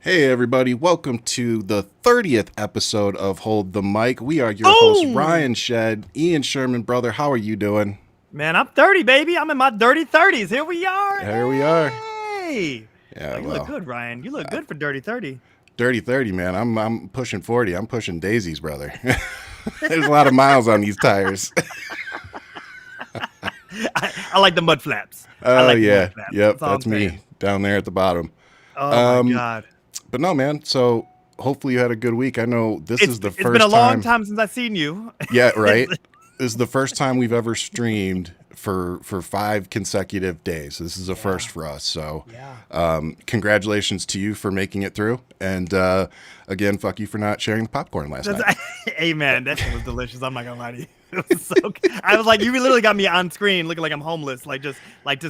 Hey everybody, welcome to the 30th episode of Hold the Mic. We are your hosts, Ryan, Shead, Ian, Sherman. Brother, how are you doing? Man, I'm 30, baby. I'm in my dirty 30s. Here we are. Here we are. Hey. Yeah, you look good, Ryan. You look good for dirty 30. Dirty 30, man. I'm pushing 40. I'm pushing daisies, brother. There's a lot of miles on these tires. I like the mud flaps. Oh, yeah. Yep, that's me down there at the bottom. Oh, my God. But no, man. So hopefully you had a good week. I know this is the first time. It's been a long time since I've seen you. Yeah, right. This is the first time we've ever streamed for 5 consecutive days. This is a first for us. So congratulations to you for making it through. And again, fuck you for not sharing the popcorn last night. Hey, man, that shit was delicious. I'm not going to lie to you. It was so good. I was like, you literally got me on screen looking like I'm homeless, like just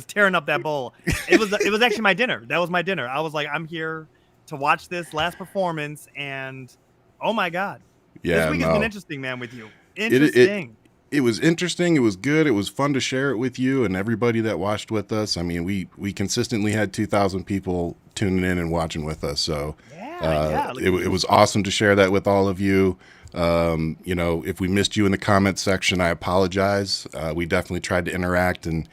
tearing up that bowl. It was actually my dinner. That was my dinner. I was like, I'm here to watch this last performance, and oh my God. This week has been interesting, man, with you. Interesting. It was interesting. It was good. It was fun to share it with you and everybody that watched with us. I mean, we consistently had 2,000 people tuning in and watching with us. So it was awesome to share that with all of you. You know, if we missed you in the comments section, I apologize. We definitely tried to interact and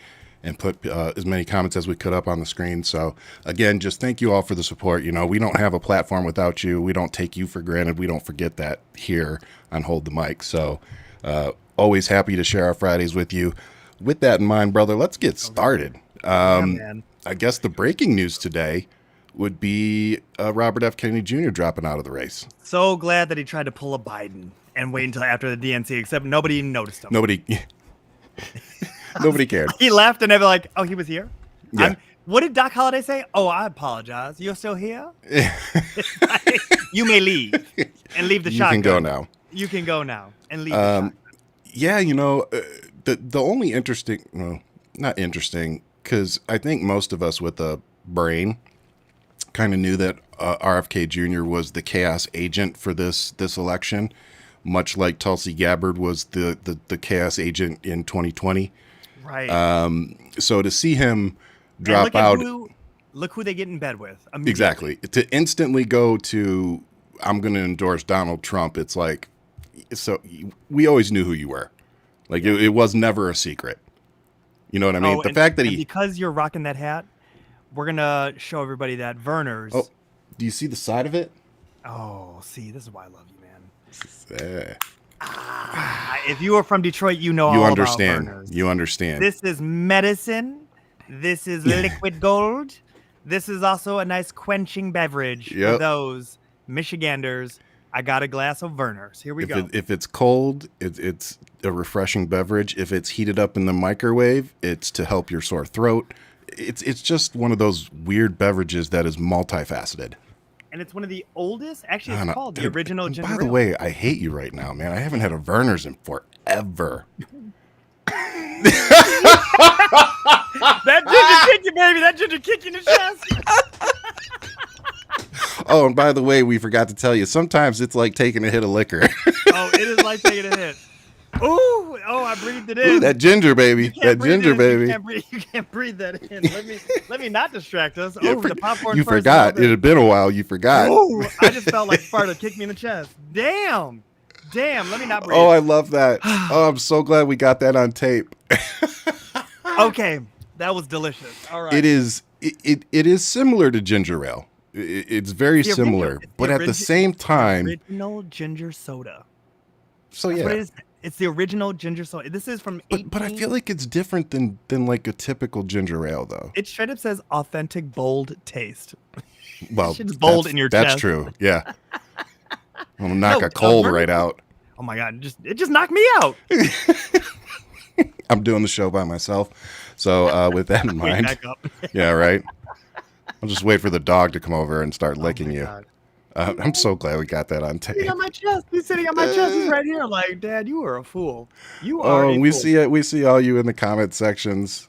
put as many comments as we could up on the screen. So again, just thank you all for the support. You know, we don't have a platform without you. We don't take you for granted. We don't forget that here on Hold the Mic. So always happy to share our Fridays with you. With that in mind, brother, let's get started. I guess the breaking news today would be Robert F. Kennedy Jr. dropping out of the race. So glad that he tried to pull a Biden and wait until after the DNC, except nobody noticed him. Nobody cared. He left and they were like, oh, he was here? Yeah. What did Doc Holliday say? Oh, I apologize. You're still here? You may leave and leave the shotgun. You can go now. You can go now and leave the shotgun. Yeah, you know, the only interesting, well, not interesting, because I think most of us with a brain kind of knew that RFK Jr. was the chaos agent for this election, much like Tulsi Gabbard was the chaos agent in 2020. Right. So to see him drop out. Look who they get in bed with. Exactly. To instantly go to, I'm going to endorse Donald Trump. It's like, so we always knew who you were. Like it was never a secret. You know what I mean? The fact that because you're rocking that hat, we're going to show everybody that Verner's. Oh, do you see the side of it? Oh, see, this is why I love you, man. If you are from Detroit, you know all about Verner's. You understand. This is medicine. This is liquid gold. This is also a nice quenching beverage for those Michiganders. I got a glass of Verner's. Here we go. If it's cold, it's a refreshing beverage. If it's heated up in the microwave, it's to help your sore throat. It's just one of those weird beverages that is multifaceted. And it's one of the oldest. Actually, it's called the original ginger ale. By the way, I hate you right now, man. I haven't had a Verner's in forever. That ginger kick you, baby. That ginger kick you in the chest. Oh, and by the way, we forgot to tell you, sometimes it's like taking a hit of liquor. Oh, it is like taking a hit. Ooh, I breathed it in. Ooh, that ginger, baby. That ginger, baby. You can't breathe that in. Let me not distract us. Oh, the popcorn. You forgot. It had been a while. You forgot. Oh, I just felt like Sparta kicked me in the chest. Damn. Let me not breathe. Oh, I love that. Oh, I'm so glad we got that on tape. Okay, that was delicious. All right. It is similar to ginger ale. It's very similar, but at the same time, original ginger soda. So That's what it is. It's the original ginger soda. This is from. But I feel like it's different than like a typical ginger ale, though. It straight up says authentic bold taste. Well, it's bold in your chest. That's true. Yeah. I'm gonna knock a cold right out. Oh my God! It just knocked me out. I'm doing the show by myself, so with that in mind, back up. Yeah, right. I'll just wait for the dog to come over and start licking you. I'm so glad we got that on tape. He's on my chest. He's sitting on my chest. He's right here. Like, Dad, you are a fool. You are. We see it. We see all you in the comment sections.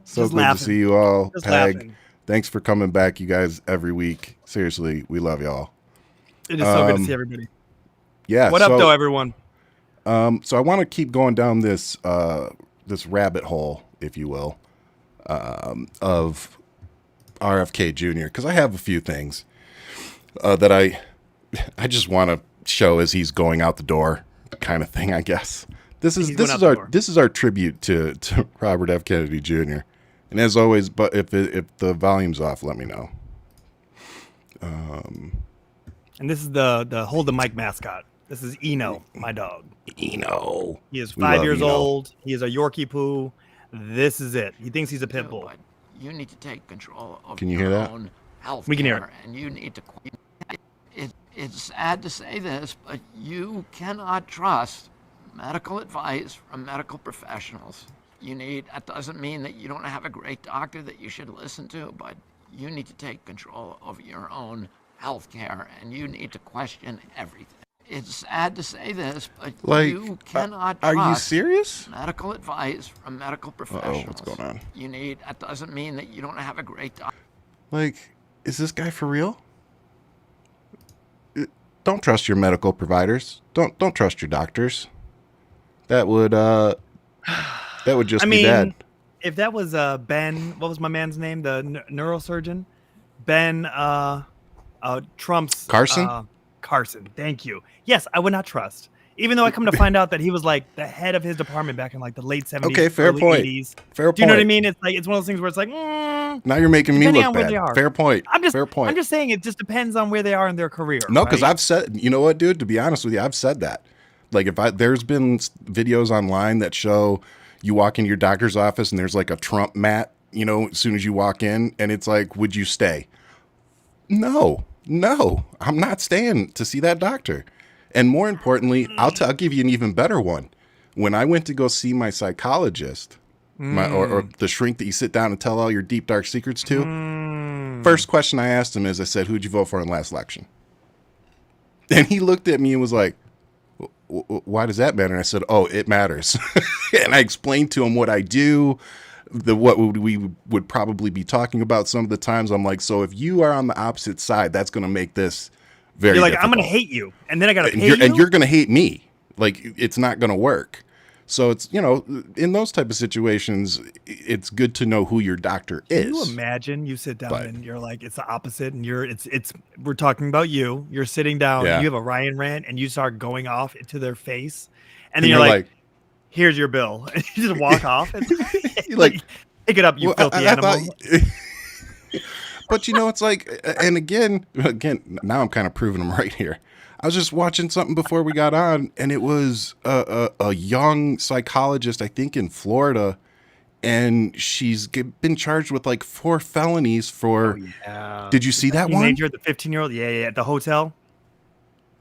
So just good laughing. to see you all. Just Peg, laughing. Thanks for coming back, you guys, every week. Seriously, we love y'all. It is so good to see everybody. Yeah. What up, though, everyone? So I want to keep going down this rabbit hole, if you will, of RFK Jr. because I have a few things. that I just want to show as he's going out the door, kind of thing. I guess this is our tribute to Robert F. Kennedy Jr. And as always, but if the volume's off, let me know. And this is the hold the mic mascot. This is Eno, my dog. Eno. He is 5 years old. He is a Yorkie poo. This is it. He thinks he's a pit bull. You need to take control of Can you hear that? own health. We can hear it. And you need to. It's sad to say this, but you cannot trust medical advice from medical professionals. That doesn't mean that you don't have a great doctor that you should listen to, but you need to take control of your own health care, and you need to question everything. It's sad to say this, but you cannot trust. Are you serious? Medical advice from medical professionals. What's going on? That doesn't mean that you don't have a great doctor. Is this guy for real? Don't trust your medical providers. Don't trust your doctors. That would just be bad. If that was Ben, what was my man's name? The neurosurgeon, Ben Trump's Carson. Carson. Thank you. Yes, I would not trust. Even though I come to find out that he was like the head of his department back in like the late 70s, okay, fair early point. 80s. Fair point. Do you know what I mean? It's like it's one of those things where it's like, now you're making me look bad. Fair point. Fair point. I'm just saying it just depends on where they are in their career. No, because I've said, you know what, dude? To be honest with you, I've said that. Like there's been videos online that show you walk into your doctor's office and there's like a Trump mat, as soon as you walk in, and it's like, would you stay? No, I'm not staying to see that doctor. And more importantly, I'll give you an even better one. When I went to go see my psychologist, or the shrink that you sit down and tell all your deep, dark secrets to, first question I asked him is, I said, who'd you vote for in the last election? And he looked at me and was like, why does that matter? And I said, oh, it matters. And I explained to him what I do, what we would probably be talking about some of the times. I'm like, so if you are on the opposite side, that's going to make this very You're like, difficult. I'm going to hate you. And then I got to pay you. And you're going to hate me. Like, it's not going to work. So it's, in those type of situations, it's good to know who your doctor is. Can you imagine you sit down and you're like, it's the opposite. And we're talking about you. You're sitting down, you have a Ryan rant and you start going off into their face. And then you're like, here's your bill. And you just walk off and you're like, pick it up, you filthy animal. But it's like, and again, now I'm kind of proving them right here. I was just watching something before we got on, and it was a young psychologist, I think in Florida, and she's been charged with like 4 felonies for. Oh, yeah. Did you see that one? The 15-year-old, at the hotel.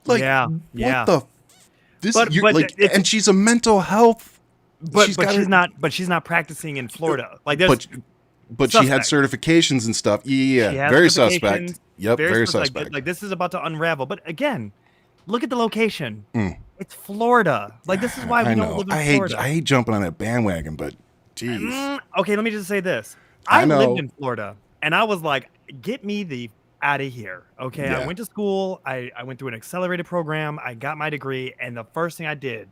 Like, what the? And she's a mental health. But she's not practicing in Florida. Like there's. But she had certifications and stuff. Yeah, very suspect. Yep, very suspect. Like this is about to unravel. But again, look at the location. It's Florida. Like this is why we don't live in Florida. I hate jumping on that bandwagon, but geez. Okay, let me just say this. I lived in Florida, and I was like, get me the out of here. Okay, I went to school. I went through an accelerated program. I got my degree, and the first thing I did,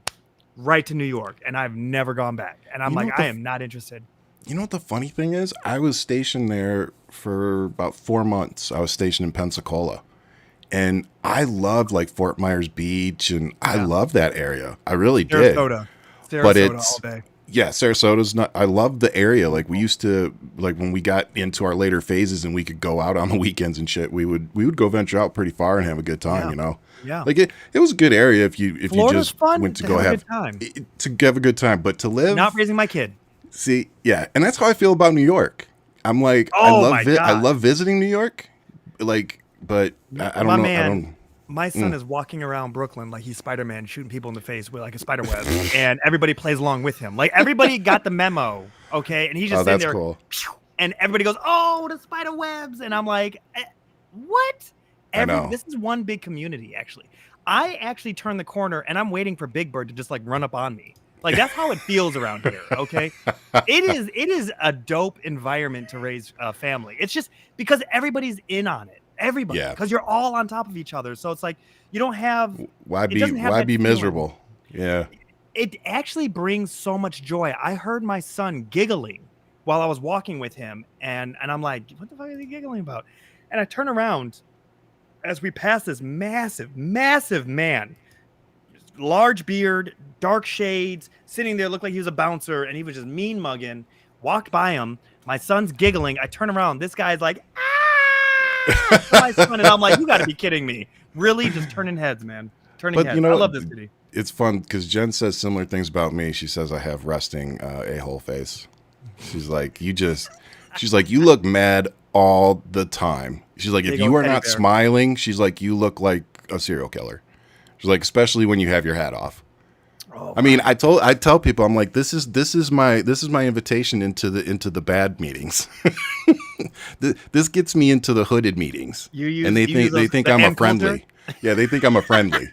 right to New York, and I've never gone back. And I'm like, I am not interested. You know what the funny thing is? I was stationed there for about 4 months. I was stationed in Pensacola. And I loved like Fort Myers Beach, and I love that area. I really did. Sarasota but it's, all day. Yeah, Sarasota's not. I love the area. Like we used to, like when we got into our later phases and we could go out on the weekends and shit. We would go venture out pretty far and have a good time. Yeah. Like it was a good area if you Florida's just fun went to go have a good time. But to live, not raising my kid. See, yeah, and that's how I feel about New York. I'm like, I love visiting New York, like, but I don't know. My son is walking around Brooklyn like he's Spider-Man, shooting people in the face with like a spider web, and everybody plays along with him. Like everybody got the memo, okay? And he's just sitting there, cool. And everybody goes, "Oh, the spider webs," and I'm like, "What?" This is one big community. Actually, I actually turn the corner and I'm waiting for Big Bird to just like run up on me. Like that's how it feels around here. Okay, it is a dope environment to raise a family. It's just because everybody's in on it. Everybody, because you're all on top of each other. So it's like you don't have. Why be miserable? Yeah. It actually brings so much joy. I heard my son giggling while I was walking with him, and I'm like, what the fuck is he giggling about? And I turn around, as we passed this massive man, large beard, dark shades, sitting there, looked like he was a bouncer, and he was just mean mugging. Walked by him. My son's giggling. I turn around. This guy's like, ah! My son, and I'm like, you got to be kidding me. Really? Just turning heads, man. Turning heads. I love this city. It's fun because Jen says similar things about me. She says I have resting a-hole face. She's like, you look mad all the time. She's like, if you are not smiling, she's like, you look like a serial killer. She's like, especially when you have your hat off. Oh, I mean, I tell people, I'm like, this is my invitation into the bad meetings. This gets me into the hooded meetings, and they think I'm a friendly. Yeah, they think I'm a friendly.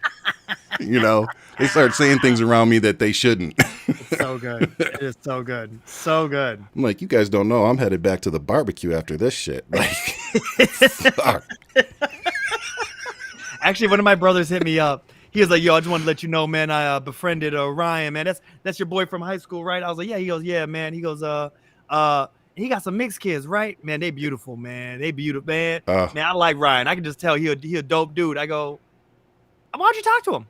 You know, they start saying things around me that they shouldn't. It's so good. It is so good. So good. I'm like, you guys don't know. I'm headed back to the barbecue after this shit. Like, fuck. Actually, one of my brothers hit me up. He was like, yo, I just want to let you know, man, I befriended Ryan, man. That's your boy from high school, right? I was like, yeah. He goes, yeah, man. He goes, he got some mixed kids, right? Man, they beautiful, man. They beautiful, man. Man, I like Ryan. I can just tell he a dope dude. I go, why don't you talk to him?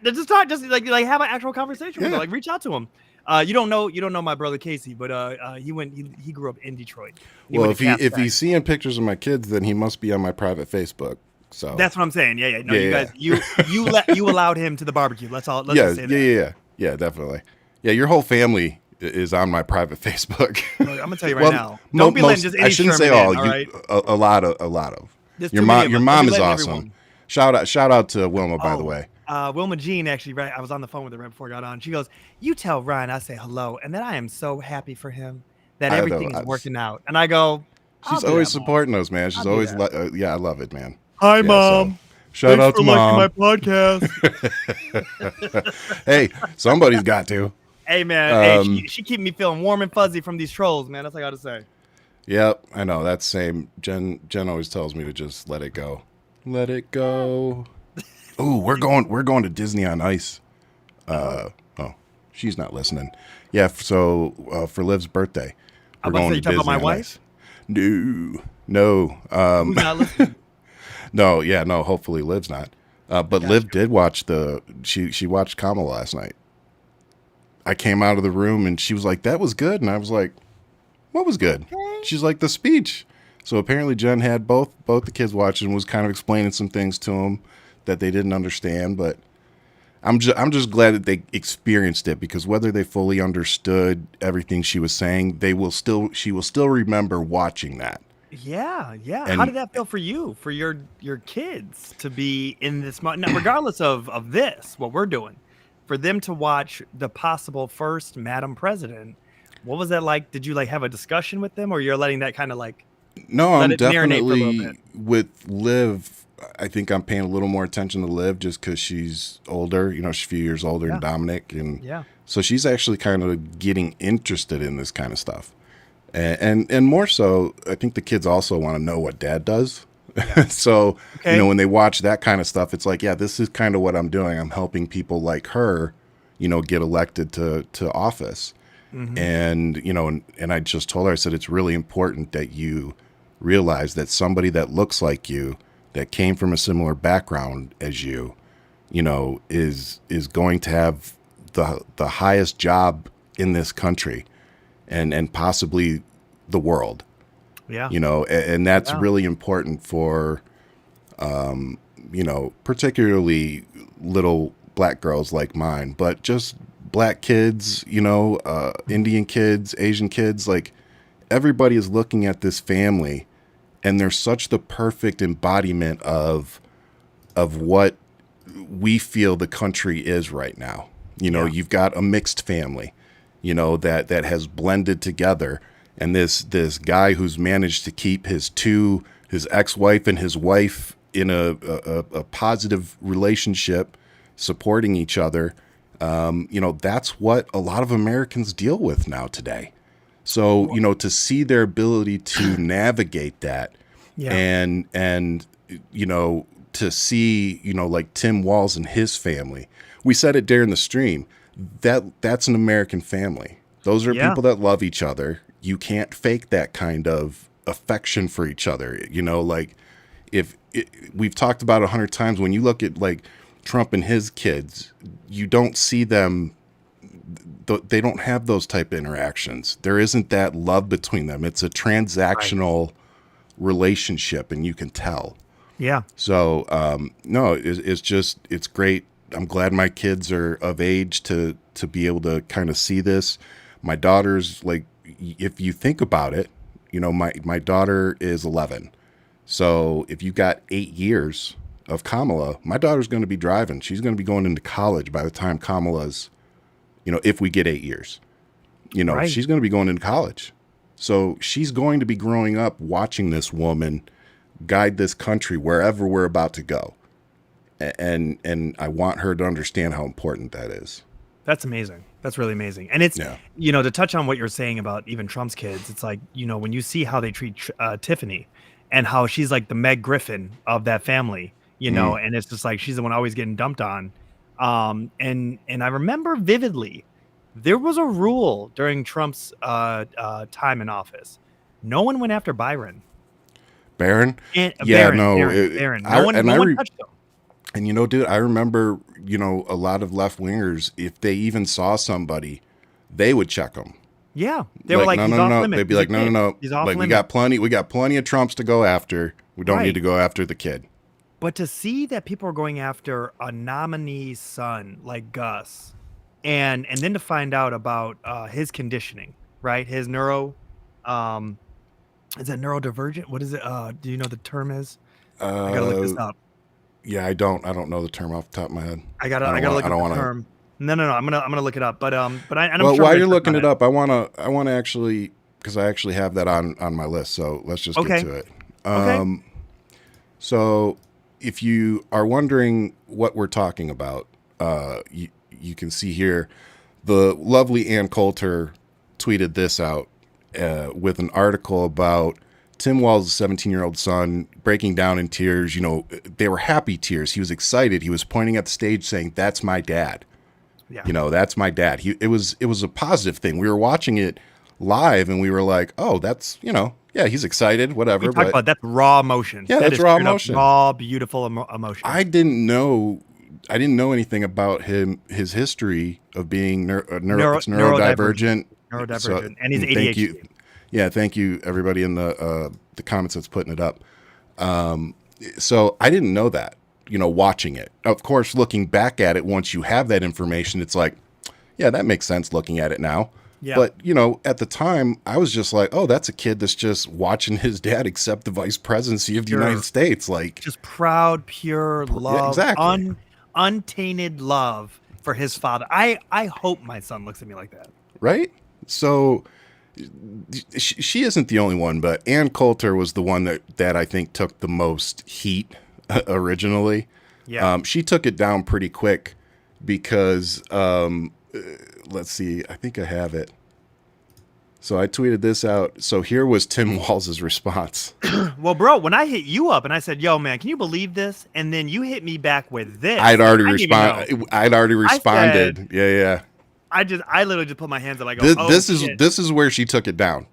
Just like have an actual conversation with him. Like reach out to him. You don't know my brother Casey, but he grew up in Detroit. Well, if he's seeing pictures of my kids, then he must be on my private Facebook. So that's what I'm saying. Yeah. No, you guys, you allowed him to the barbecue. Let's just say that. Yeah, definitely. Yeah, your whole family is on my private Facebook. I'm gonna tell you right now. Don't be letting just any I shouldn't Sherman say all. Right? A lot of. Your mom is awesome. Shout out to Wilma, by the way. Wilma Jean, actually, right? I was on the phone with her right before I got on. She goes, "You tell Ryan I say hello, and that I am so happy for him that everything is working out." And I go, she's always supporting us, man. She's always, I love it, man. Hi, Mom. So, shout out to Mom. My podcast. Hey, somebody's got to. Hey, man. She keep me feeling warm and fuzzy from these trolls, man. That's all I got to say. Yep, I know. That's same. Jen always tells me to just let it go. Let it go. Ooh, we're going to Disney on Ice. She's not listening. Yeah, so for Liv's birthday, we're going to Disney. About my wife? No. Who's not listening? No. Hopefully Liv's not. But Liv did watch she watched Kamala last night. I came out of the room and she was like, "That was good," and I was like, "What was good?" Okay. She's like, "The speech." So apparently Jen had both the kids watching, was kind of explaining some things to them that they didn't understand, but I'm just glad that they experienced it, because whether they fully understood everything she was saying, she will still remember watching that. Yeah. And how did that feel for you, for your kids to be in this, now, regardless of this, what we're doing, for them to watch the possible first Madam President? What was that like? Did you have a discussion with them, or you're letting that kind of No, I'm definitely with Liv. I think I'm paying a little more attention to Liv just because she's older. She's a few years older than Dominic, and so she's actually kind of getting interested in this kind of stuff. And more so, I think the kids also want to know what Dad does. Yeah. So when they watch that kind of stuff, it's like, yeah, this is kind of what I'm doing. I'm helping people like her, get elected to office. Mm-hmm. And I just told her, I said, it's really important that you realize that somebody that looks like you, that came from a similar background as you, is going to have the highest job in this country and possibly the world. Yeah. And that's really important for, particularly little black girls like mine, but just black kids, Indian kids, Asian kids, everybody is looking at this family, and they're such the perfect embodiment of what we feel the country is right now. You've got a mixed family, that has blended together, and this guy who's managed to keep his ex-wife and his wife in a positive relationship, supporting each other. That's what a lot of Americans deal with now today. So, to see their ability to navigate that, and to see, like Tim Walz and his family, we said it during the stream, that's an American family. Those are people that love each other. You can't fake that kind of affection for each other. we've talked about 100 times, when you look at like Trump and his kids, you don't see them. They don't have those type of interactions. There isn't that love between them. It's a transactional relationship, and you can tell. Yeah. So no, it's great. I'm glad my kids are of age to be able to kind of see this. My daughter's like, if you think about it, you know, my daughter is 11. So if you got 8 years of Kamala, my daughter's going to be driving. She's going to be going into college by the time Kamala's, you know, if we get 8 years, you know, she's going to be going into college. So she's going to be growing up watching this woman guide this country wherever we're about to go. And I want her to understand how important that is. That's amazing. That's really amazing. And it's, you know, to touch on what you're saying about even Trump's kids, it's like, you know, when you see how they treat Tiffany and how she's like the Meg Griffin of that family, you know, and it's just like, she's the one always getting dumped on. And I remember vividly, there was a rule during Trump's time in office. No one went after Byron. Barron? Barron. No one touched him. And, you know, dude, I remember, you know, a lot of left wingers, if they even saw somebody, they would check them. Yeah. They were like, no. They'd be like, no. He's off like, limit. we got plenty of Trumps to go after. We don't need to go after the kid. But to see that people are going after a nominee's son like Gus, and then to find out about his conditioning, right? His is it neurodivergent? What is it? Do you know the term is? I gotta look this up. Yeah, I don't know the term off the top of my head. I gotta look up the term. No. I'm gonna look it up. But I'm well, sure while you're looking it up, I wanna actually, because I actually have that on my list. So let's just get to it. Okay. So if you are wondering what we're talking about, you can see here, the lovely Ann Coulter tweeted this out with an article about Tim Walz' 17-year-old son breaking down in tears. You know, they were happy tears. He was excited. He was pointing at the stage saying, "That's my dad." Yeah. You know, that's my dad. It was a positive thing. We were watching it live and we were like, oh, that's, you know, yeah, he's excited, whatever. We talked about that's raw emotion. Yeah, that's raw emotion. Raw, beautiful emotion. I didn't know anything about his history of being neurodivergent. So, and he's ADHD. Thank you everybody in the comments that's putting it up. So I didn't know that, you know, watching it. Of course, looking back at it, once you have that information, it's like, yeah, that makes sense looking at it now. Yeah. But, you know, at the time, I was just like, oh, that's a kid that's just watching his dad accept the vice presidency of the United States. Like, just proud, pure love, yeah, exactly. Untainted love for his father. I hope my son looks at me like that. Right? So she isn't the only one, but Ann Coulter was the one that I think took the most heat originally. Yeah. She took it down pretty quick because, let's see, I think I have it. So I tweeted this out. So here was Tim Walz's response. Well, bro, when I hit you up and I said, yo, man, can you believe this? And then you hit me back with this. I'd already responded. Said, yeah. I literally just put my hands up. I go, this is where she took it down.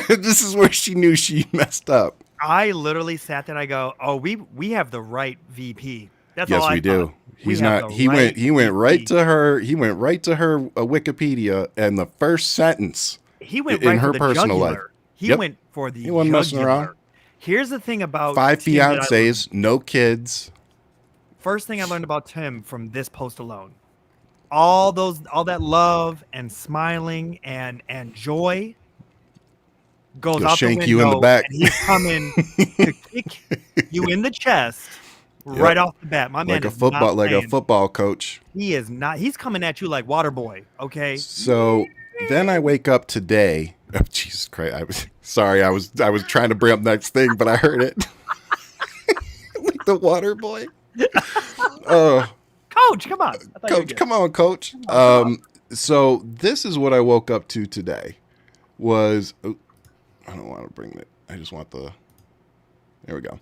This is where she knew she messed up. I literally sat there and I go, oh, we have the right VP. That's yes, all I we do. Thought. He's not. He went right to her. He went right to her Wikipedia, and the first sentence. He went right in her personal life. He went for the. He wasn't messing around. Here's the thing about 5 fiancés, no kids. First thing I learned about Tim from this post alone, all that love and smiling and joy goes out the window. You in the back. And he's coming to kick you in the chest. Right off the bat, my man like a football coach. He is not. He's coming at you like water boy. Okay. So then I wake up today. Oh, Jesus Christ! I was sorry. I was trying to bring up next thing, but I heard it. Like the water boy. Coach, come on. Coach, come on, Coach. So this is what I woke up to today. I don't want to bring it. I just want the. There we go.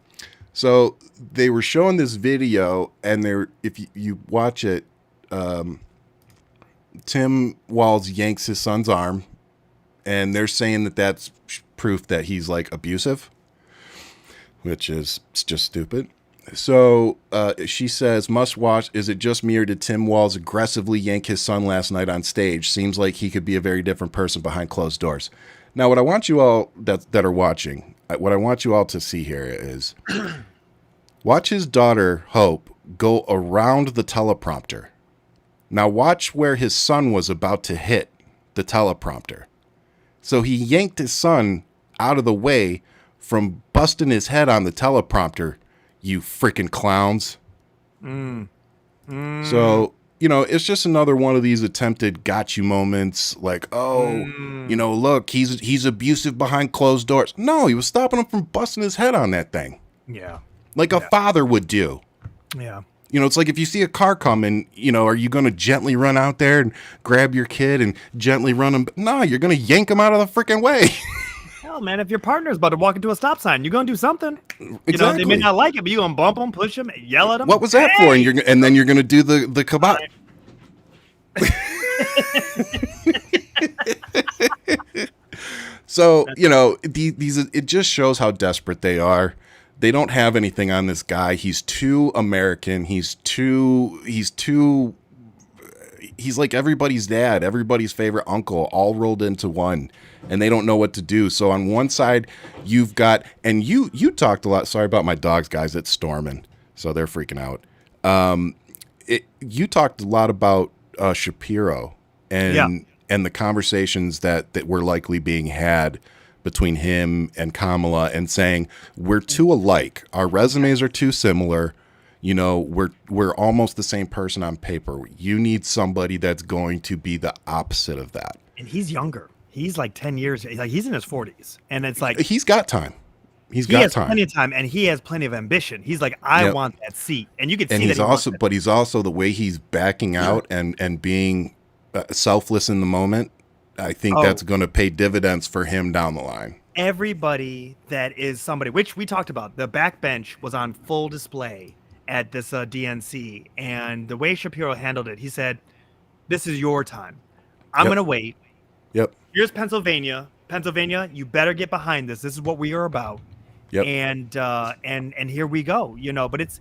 So they were showing this video, and if you watch it, Tim Walz yanks his son's arm, and they're saying that that's proof that he's like abusive. which is just stupid. So she says, must watch. Is it just me or did Tim Walz aggressively yank his son last night on stage? Seems like he could be a very different person behind closed doors. Now, what I want you all that are watching, what I want you all to see here is watch his daughter, Hope, go around the teleprompter. Now watch where his son was about to hit the teleprompter. So he yanked his son out of the way from busting his head on the teleprompter, you freaking clowns. So, you know, it's just another one of these attempted got you moments like, you know, look, he's abusive behind closed doors. No, he was stopping him from busting his head on that thing. Yeah. Like a father would do. Yeah. You know, it's like if you see a car coming, you know, are you going to gently run out there and grab your kid and gently run him? No, you're going to yank him out of the freaking way. Hell, man, if your partner's about to walk into a stop sign, you're going to do something. You Exactly. know, they may not like it, but you're going to bump them, push them, yell at them. What was that for? And then you're going to do the kabot. So, you know, these it just shows how desperate they are. They don't have anything on this guy. He's too American. He's like everybody's dad, everybody's favorite uncle, all rolled into one, and they don't know what to do. So on one side, you've got, and you talked a lot. Sorry about my dogs, guys. It's storming, so they're freaking out. You talked a lot about Shapiro and the conversations that were likely being had between him and Kamala, and saying we're too alike. Our resumes are too similar. You know, we're almost the same person on paper. You need somebody that's going to be the opposite of that. And he's younger. He's like 10 years. Like he's in his 40s, and it's like he's got time. He has plenty of time, and he has plenty of ambition. He's like, I want that seat, and you can see and that. He's also, but he's also the way he's backing out and being selfless in the moment. I think that's going to pay dividends for him down the line. Everybody that is somebody, which we talked about, the backbench was on full display at this DNC, and the way Shapiro handled it, he said, "This is your time. I'm going to wait. Yep. Here's Pennsylvania. Pennsylvania, you better get behind this. This is what we are about." Yep. And here we go. You know, but it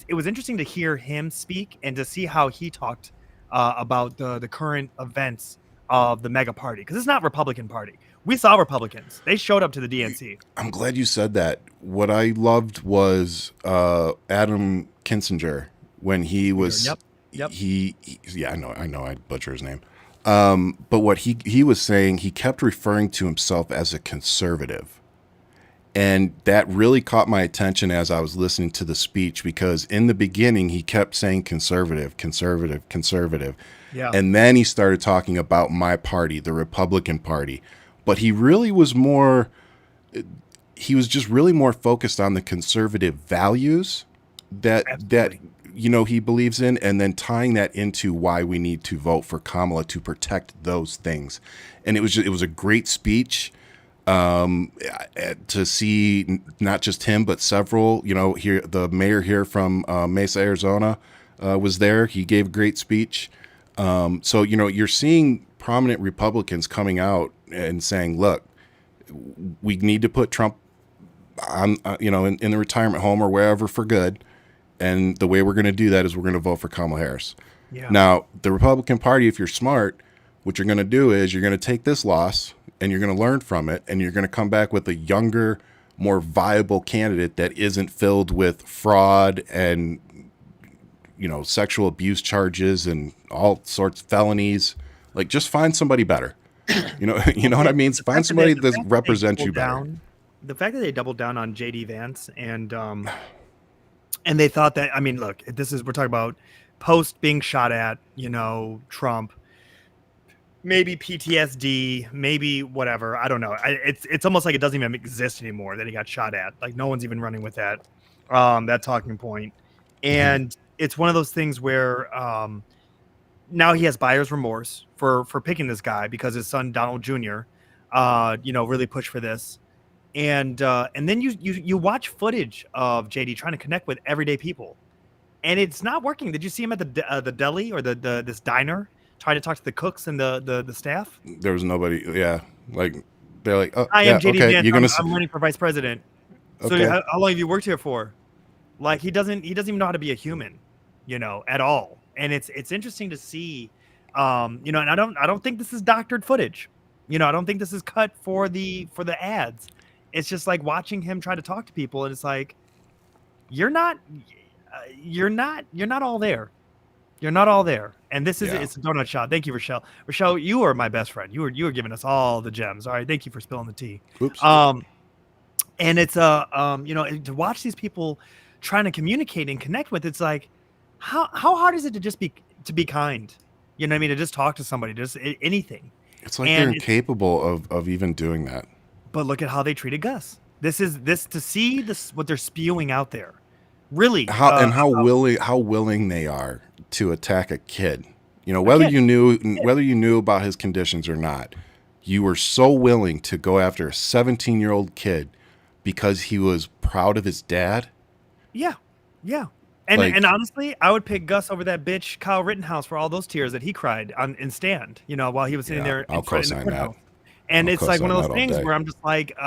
was interesting to hear him speak and to see how he talked about the current events of the mega party, because it's not Republican Party. We saw Republicans. They showed up to the DNC. I'm glad you said that. What I loved was Adam Kinzinger when he was. Yep. I know. I butcher his name. But what he was saying, he kept referring to himself as a conservative. And that really caught my attention as I was listening to the speech, because in the beginning, he kept saying conservative. Yeah. And then he started talking about my party, the Republican Party. But he really was just really more focused on the conservative values that you know, he believes in, and then tying that into why we need to vote for Kamala to protect those things. And it was a great speech. To see not just him, but several, you know, here, the mayor here from Mesa, Arizona, was there. He gave a great speech. So, you know, you're seeing prominent Republicans coming out and saying, look, we need to put Trump on, you know, in the retirement home or wherever for good. And the way we're going to do that is we're going to vote for Kamala Harris. Yeah. Now, the Republican Party, if you're smart, what you're going to do is you're going to take this loss and you're going to learn from it, and you're going to come back with a younger, more viable candidate that isn't filled with fraud and, you know, sexual abuse charges and all sorts of felonies. Like, just find somebody better. You know what I mean? Find somebody that represents you better. The fact that they doubled down on JD Vance and they thought that, I mean, look, we're talking about post being shot at, you know, Trump. Maybe PTSD, maybe whatever. I don't know. It's almost like it doesn't even exist anymore that he got shot at. Like, no one's even running with that talking point. And it's one of those things where now he has buyer's remorse for picking this guy because his son Donald Jr. Really pushed for this. And then you watch footage of JD trying to connect with everyday people, and it's not working. Did you see him at the deli or this diner? Try to talk to the cooks and the staff. There was nobody. Yeah, like they're like, oh, I am JD okay, Vance. you're gonna. I'm running for vice president. So how long have you worked here for? Like he doesn't even know how to be a human, at all. And it's interesting to see, and I don't think this is doctored footage. I don't think this is cut for the ads. It's just like watching him try to talk to people, and it's like, you're not all there. You're not all there. And this is it's a donut shop. Thank you, Rochelle. Rochelle, you are my best friend. You were giving us all the gems. All right, thank you for spilling the tea. Oops. And it's to watch these people trying to communicate and connect with, it's like, how hard is it to just be kind? You know what I mean? To just talk to somebody, just anything. It's like they're incapable of even doing that. But look at how they treated Gus. This to see what they're spewing out there. Really, how willing they are to attack a kid. Whether you knew about his conditions or not, you were so willing to go after a 17-year-old kid because he was proud of his dad. Yeah. And honestly, I would pick Gus over that bitch Kyle Rittenhouse for all those tears that he cried in stand, while he was sitting there in front of the courthouse. And it's like one of those things where I'm just like,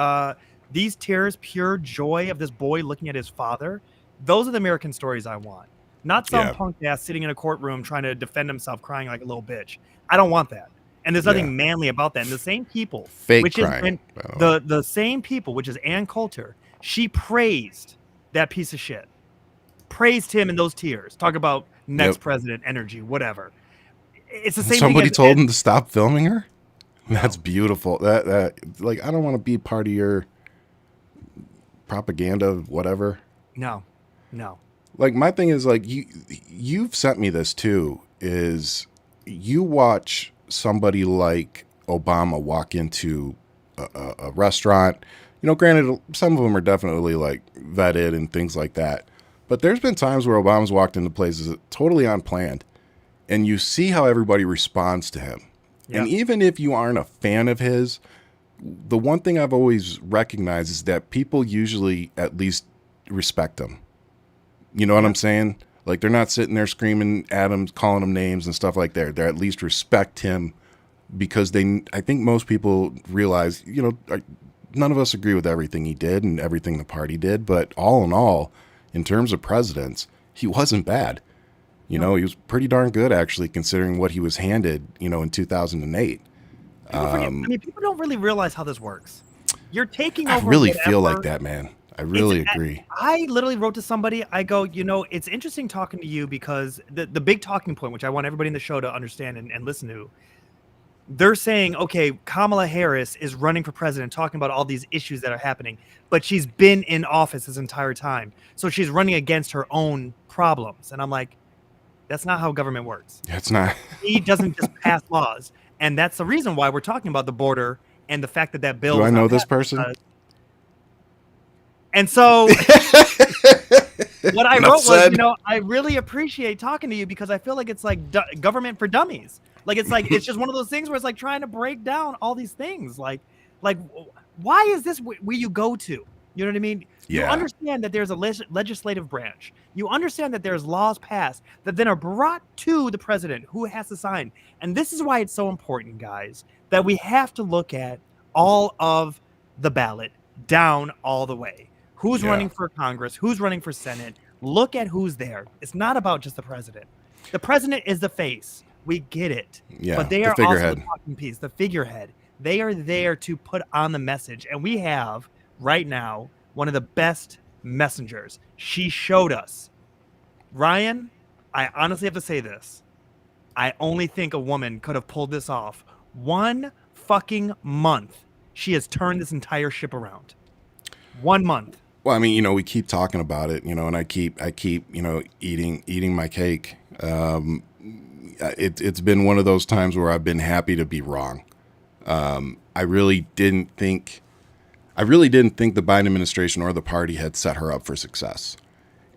these tears, pure joy of this boy looking at his father, those are the American stories I want. Not some punk ass sitting in a courtroom trying to defend himself, crying like a little bitch. I don't want that. And there's nothing manly about that. And the same people, the same people, which is Ann Coulter, she praised that piece of shit. Praised him in those tears. Talk about next president energy, whatever. It's the same. Somebody told him to stop filming her. That's beautiful. That like, I don't want to be part of your propaganda, whatever. No. Like, my thing is, like, you've sent me this too, is you watch somebody like Obama walk into a restaurant. Granted, some of them are definitely like vetted and things like that. But there's been times where Obama's walked into places totally unplanned, and you see how everybody responds to him. Yep. And even if you aren't a fan of his, the one thing I've always recognized is that people usually at least respect him. You know what I'm saying? Like, they're not sitting there screaming at him, calling him names and stuff like that. They at least respect him because I think most people realize, none of us agree with everything he did and everything the party did, but all in all, in terms of presidents, he wasn't bad. He was pretty darn good, actually, considering what he was handed, in 2008. People don't really realize how this works. You're taking over. I really feel like that, man. I really agree. I literally wrote to somebody, I go, it's interesting talking to you because the big talking point, which I want everybody in the show to understand and listen to, they're saying, okay, Kamala Harris is running for president, talking about all these issues that are happening, but she's been in office this entire time. So she's running against her own problems. And I'm like, that's not how government works. It's not. He doesn't just pass laws. And that's the reason why we're talking about the border and the fact that bill. Do I know this person? And so what I wrote was, I really appreciate talking to you because I feel like it's like government for dummies. Like, it's just one of those things where it's like trying to break down all these things. Like why is this where you go to? You know what I mean? Yeah. You understand that there's a legislative branch. You understand that there's laws passed that then are brought to the president who has to sign. And this is why it's so important, guys, that we have to look at all of the ballot down all the way. Who's running for Congress? Who's running for Senate? Look at who's there. It's not about just the president. The president is the face. We get it. Yeah, but they are also the talking piece, the figurehead. They are there to put on the message. And we have, right now, one of the best messengers. She showed us. Ryan, I honestly have to say this. I only think a woman could have pulled this off. 1 fucking month, she has turned this entire ship around. 1 month. Well, I mean, we keep talking about it, and I keep, eating my cake. It's been one of those times where I've been happy to be wrong. I really didn't think the Biden administration or the party had set her up for success.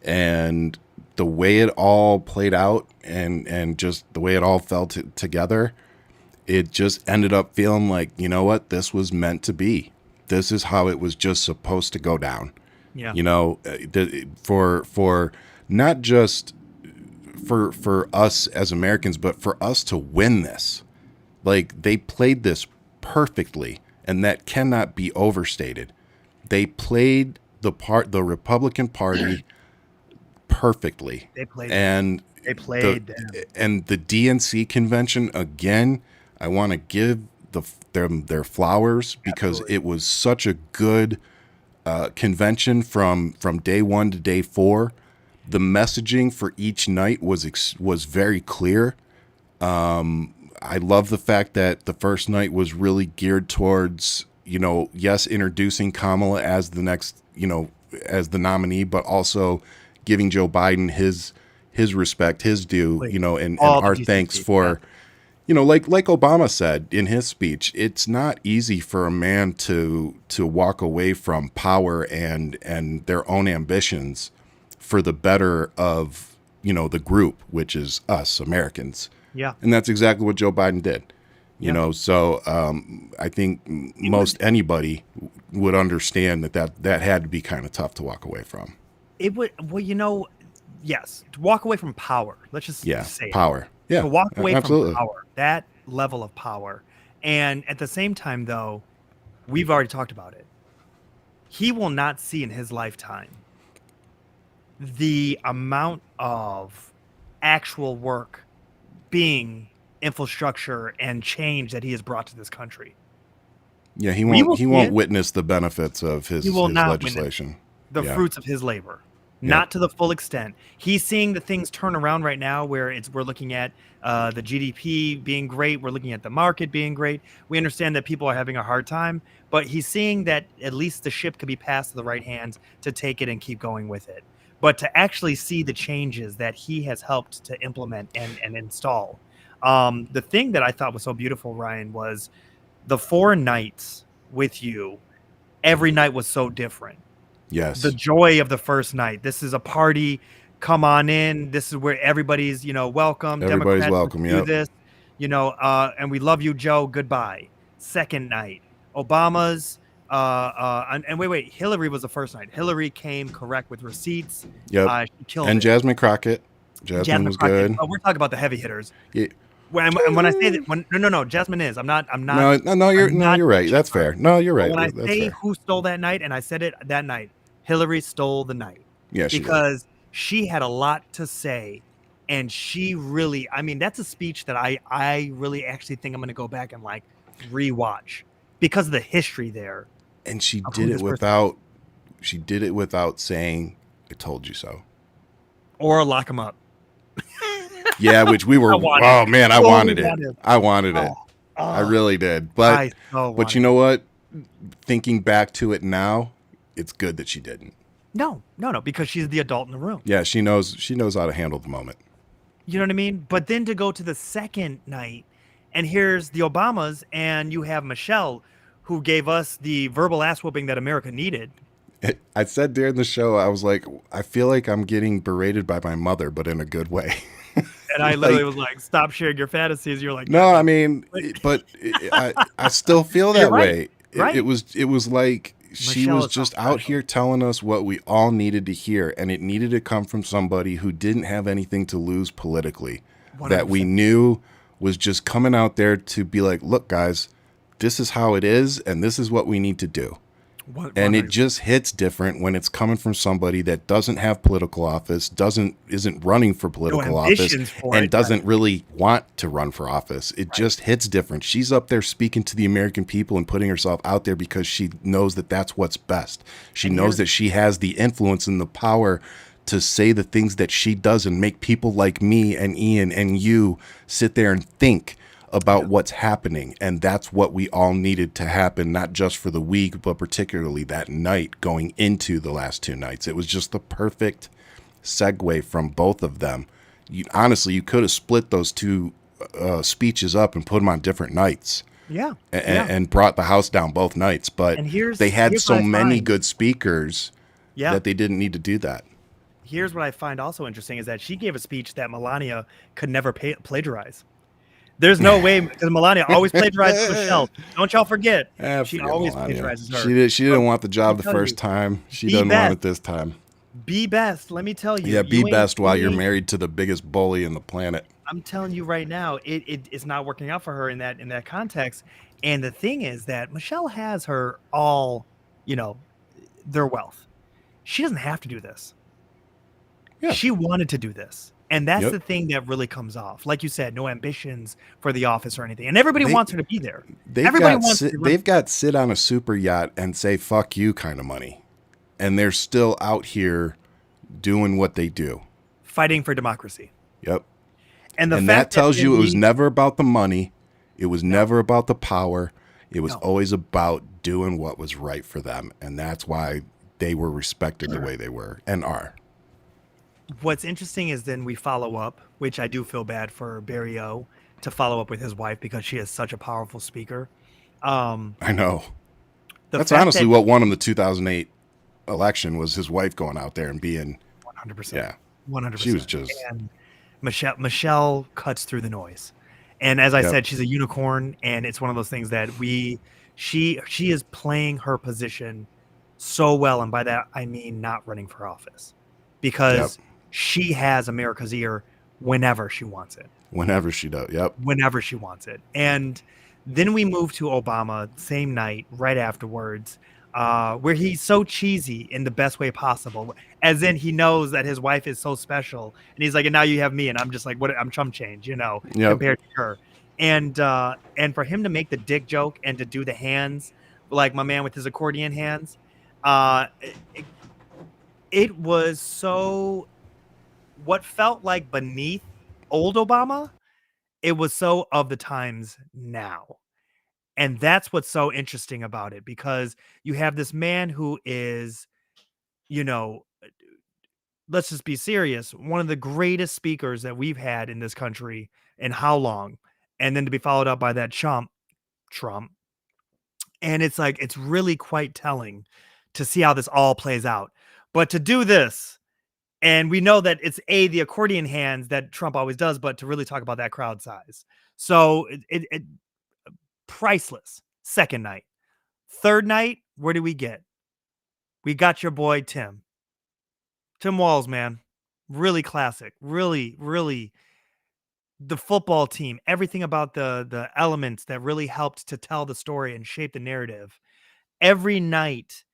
And the way it all played out and just the way it all fell together, it just ended up feeling like, you know what, this was meant to be. This is how it was just supposed to go down. Yeah. For not just for us as Americans, but for us to win this. Like, they played this perfectly, and that cannot be overstated. They played the Republican Party perfectly. They played. And They played them. And the DNC convention again. I want to give them their flowers because it was such a good convention from day 1 to day 4. The messaging for each night was very clear. I love the fact that the first night was really geared towards, yes, introducing Kamala as the next, as the nominee, but also giving Joe Biden his respect, his due, and our thanks for, like Obama said in his speech, it's not easy for a man to walk away from power and their own ambitions for the better of, the group, which is us Americans. Yeah. And that's exactly what Joe Biden did. So I think most anybody would understand that had to be kind of tough to walk away from. It would, yes, to walk away from power. Let's just say power. To walk away from power, that level of power. And at the same time, though, we've already talked about it. He will not see in his lifetime the amount of actual work being infrastructure and change that he has brought to this country. Yeah, he won't witness the benefits of his legislation. The fruits of his labor. Not to the full extent. He's seeing the things turn around right now where we're looking at the GDP being great. We're looking at the market being great. We understand that people are having a hard time, but he's seeing that at least the ship could be passed to the right hands to take it and keep going with it. But to actually see the changes that he has helped to implement and install. The thing that I thought was so beautiful, Ryan, was the 4 nights with you. Every night was so different. Yes. The joy of the first night. This is a party. Come on in. This is where everybody's, welcome. Everybody's Democrats, welcome. Do this, and we love you, Joe. Goodbye. Second night, Obama's, and wait. Hillary was the first night. Hillary came correct with receipts. Yep. She killed and it. Jasmine Crockett. Jasmine was Crockett. good. Oh, we're talking about the heavy hitters. Yeah. When I say that, no, Jasmine is. I'm not. No, you're right. That's fair. No, you're right. When I That's say fair. who stole that night, and I said it that night, Hillary stole the night. Yeah, because she had a lot to say, and she really. I mean, that's a speech that I really actually think I'm going to go back and rewatch because of the history there. And she did it without. She did it without saying, "I told you so," or lock him up. Yeah, which we were. I wanted it. I wanted it. I really did. But you know what? Thinking back to it now, it's good that she didn't. No, because she's the adult in the room. Yeah, she knows how to handle the moment. You know what I mean? But then to go to the second night, and here's the Obamas, and you have Michelle, who gave us the verbal ass whooping that America needed. I said during the show, I was like, I feel like I'm getting berated by my mother, but in a good way. And I literally was like, stop sharing your fantasies. You're like, no, I mean, but I still feel that way. Right. It was like she was just out here telling us what we all needed to hear. And it needed to come from somebody who didn't have anything to lose politically, 100%. That we knew was just coming out there to be like, look, guys, this is how it is. And this is what we need to do. And it just hits different when it's coming from somebody that doesn't have political office, isn't running for political office, and doesn't really want to run for office. It just hits different. She's up there speaking to the American people and putting herself out there because she knows that that's what's best. She knows that she has the influence and the power to say the things that she does and make people like me and Ian and you sit there and think about what's happening. And that's what we all needed to happen, not just for the week, but particularly that night going into the last 2 nights. It was just the perfect segue from both of them. Honestly, you could have split those 2 speeches up and put them on different nights. Yeah. And brought the house down both nights. But they had so many good speakers that they didn't need to do that. Here's what I find also interesting is that she gave a speech that Melania could never plagiarize. There's no way, because Melania always plagiarizes Michelle. Don't y'all forget. She always plagiarizes her. She didn't want the job the first time. She doesn't want it this time. Be best, let me tell you. Yeah, be best while you're married to the biggest bully in the planet. I'm telling you right now, it's not working out for her in that context. And the thing is that Michelle has her all, their wealth. she doesn't have to do this. Yeah. She wanted to do this. And that's the thing that really comes off. Like you said, no ambitions for the office or anything. And everybody wants her to be there. They've got sit on a super yacht and say, fuck you kind of money. And they're still out here doing what they do. Fighting for democracy. Yep. And that tells you it was never about the money. It was never about the power. It was always about doing what was right for them. And that's why they were respected the way they were and are. What's interesting is then we follow up, which I do feel bad for Barry O to follow up with his wife because she is such a powerful speaker. I know. That's honestly what won him the 2008 election was his wife going out there and being 100%. Yeah. 100%. She was just. And Michelle cuts through the noise. And as I said, she's a unicorn. And it's one of those things that she is playing her position so well. And by that, I mean not running for office because she has America's ear whenever she wants it. Whenever she does. Yep. Whenever she wants it. And then we move to Obama same night, right afterwards, where he's so cheesy in the best way possible. As in he knows that his wife is so special. And he's like, and now you have me. And I'm just like, what? I'm chump change, compared to her. And for him to make the dick joke and to do the hands, like my man with his accordion hands, it was so what felt like beneath old Obama, it was so of the times now. And that's what's so interesting about it, because you have this man who is, let's just be serious, one of the greatest speakers that we've had in this country in how long? And then to be followed up by that Trump. And it's like, it's really quite telling to see how this all plays out. But to do this, and we know that it's the accordion hands that Trump always does, but to really talk about that crowd size. So it priceless. Second night. Third night, where do we get? We got your boy, Tim Walz, man. Really classic. Really, really the football team, everything about the elements that really helped to tell the story and shape the narrative. Every night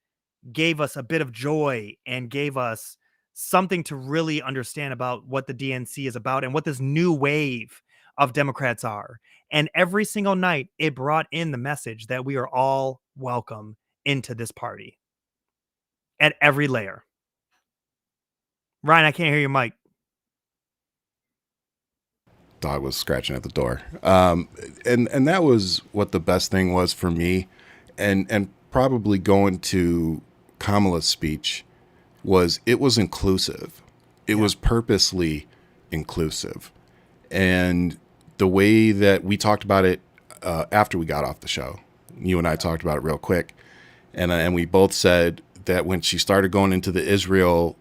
gave us a bit of joy and gave us something to really understand about what the DNC is about and what this new wave of Democrats are. And every single night, it brought in the message that we are all welcome into this party at every layer. Ryan, I can't hear your mic. Dog was scratching at the door. And that was what the best thing was for me. And probably going to Kamala's speech was it was inclusive. It was purposely inclusive. And the way that we talked about it after we got off the show, you and I talked about it real quick. And we both said that when she started going into the Israel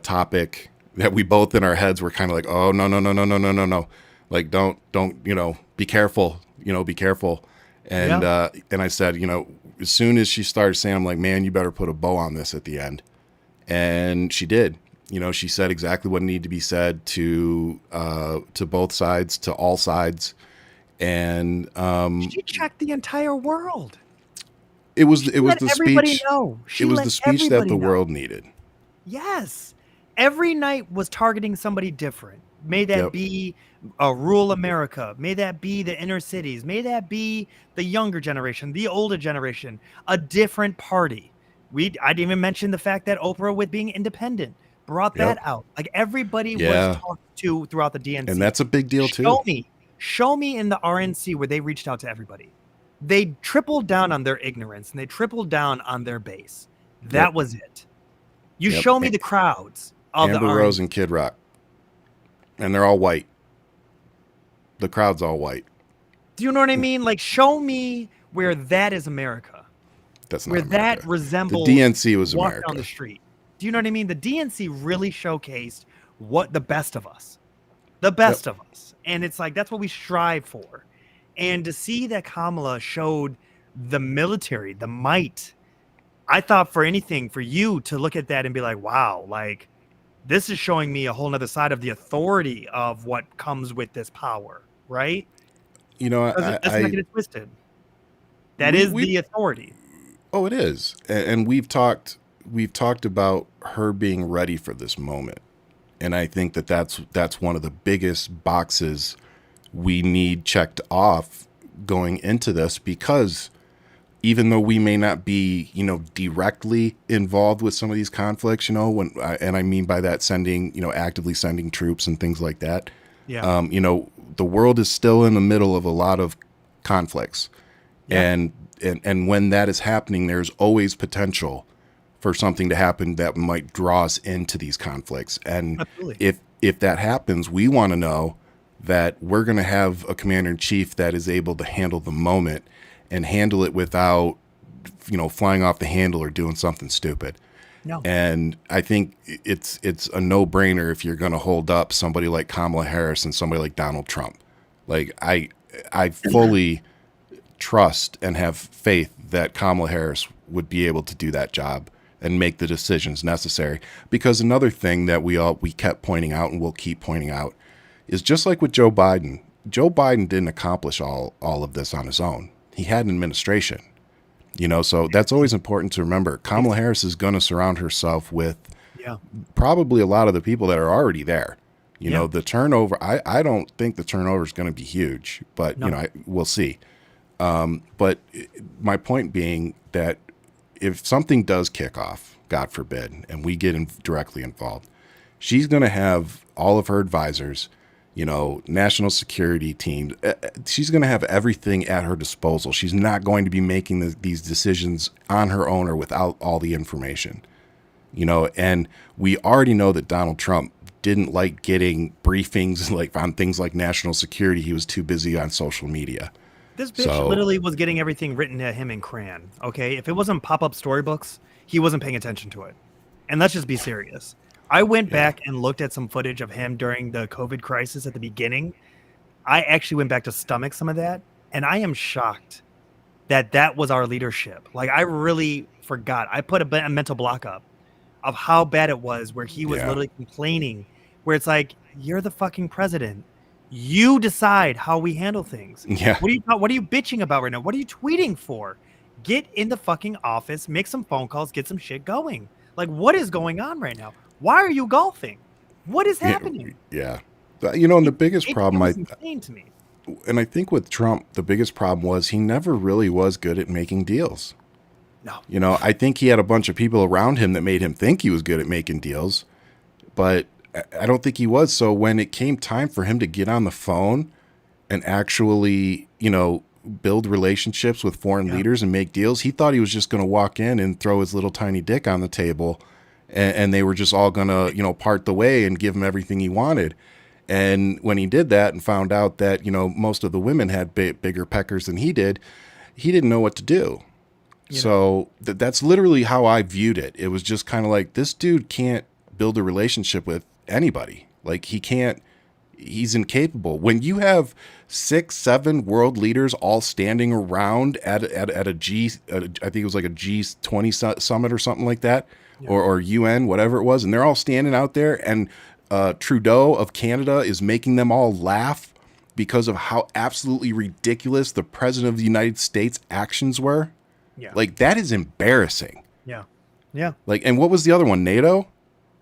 topic, that we both in our heads were kind of like, oh, no. Like, don't, be careful, be careful. And I said, as soon as she started saying, I'm like, man, you better put a bow on this at the end. And she did. She said exactly what needed to be said to both sides, to all sides. And she checked the entire world. It was the speech. It was the speech that the world needed. Yes. Every night was targeting somebody different. May that be rural America. May that be the inner cities. May that be the younger generation, the older generation, a different party. I didn't even mention the fact that Oprah, with being independent, brought that out. Like everybody was talked to throughout the DNC. And that's a big deal too. Show me in the RNC where they reached out to everybody. They tripled down on their ignorance and they tripled down on their base. That was it. You show me the crowds of Amber the RNC. Rose and Kid Rock. And they're all white. The crowd's all white. Do you know what I mean? Like, show me where that is America. That's not where America. That resembles the DNC was walk America. Down the street. Do you know what I mean? The DNC really showcased what the best of us. The best of us. And it's like, that's what we strive for. And to see that Kamala showed the military, the might, I thought for anything, for you to look at that and be like, wow, like, this is showing me a whole nother side of the authority of what comes with this power, right? Let's not get it twisted. That is the authority. Oh, it is. And we've talked about her being ready for this moment. And I think that that's one of the biggest boxes we need checked off going into this, because even though we may not be, directly involved with some of these conflicts, and I mean by that sending, actively sending troops and things like that. Yeah. The world is still in the middle of a lot of conflicts. Yeah. And when that is happening, there's always potential for something to happen that might draw us into these conflicts. And Absolutely. if that happens, we want to know that we're going to have a commander-in-chief that is able to handle the moment and handle it without, flying off the handle or doing something stupid. No. And I think it's a no-brainer if you're going to hold up somebody like Kamala Harris and somebody like Donald Trump. Like, I fully trust and have faith that Kamala Harris would be able to do that job and make the decisions necessary. Because another thing that we kept pointing out and we'll keep pointing out is, just like with Joe Biden didn't accomplish all of this on his own. He had an administration, so that's always important to remember. Kamala Harris is going to surround herself with probably a lot of the people that are already there. The turnover, I don't think the turnover is going to be huge, but we'll see. But my point being that if something does kick off, God forbid, and we get directly involved, she's going to have all of her advisors, national security team. She's going to have everything at her disposal. She's not going to be making these decisions on her own or without all the information, and we already know that Donald Trump didn't like getting briefings like on things like national security. He was too busy on social media. This bitch literally was getting everything written to him in crayon. Okay, if it wasn't pop-up storybooks, he wasn't paying attention to it. And let's just be serious. I went back and looked at some footage of him during the COVID crisis at the beginning. I actually went back to stomach some of that, and I am shocked that was our leadership. Like, I really forgot. I put a mental block up of how bad it was, where he was literally complaining, where it's like, you're the fucking president. You decide how we handle things. Yeah. What are you bitching about right now? What are you tweeting for? Get in the fucking office, make some phone calls, get some shit going. Like, what is going on right now? Why are you golfing? What is happening? Yeah. And the biggest problem, was insane to me. And I think with Trump, the biggest problem was he never really was good at making deals. No. I think he had a bunch of people around him that made him think he was good at making deals, but I don't think he was. So when it came time for him to get on the phone and actually, build relationships with foreign leaders and make deals, he thought he was just going to walk in and throw his little tiny dick on the table and they were just all going to, part the way and give him everything he wanted. And when he did that and found out that, most of the women had bigger peckers than he didn't know what to do. So that's literally how I viewed it. It was just kind of like, this dude can't build a relationship with anybody. Like, he's incapable. When you have 6-7 world leaders all standing around at a G, I think it was like a G20 summit or something like that, or UN, whatever it was, and they're all standing out there, and Trudeau of Canada is making them all laugh because of how absolutely ridiculous the president of the United States actions were. Yeah. Like, that is embarrassing. Yeah. Yeah. Like, and what was the other one? NATO,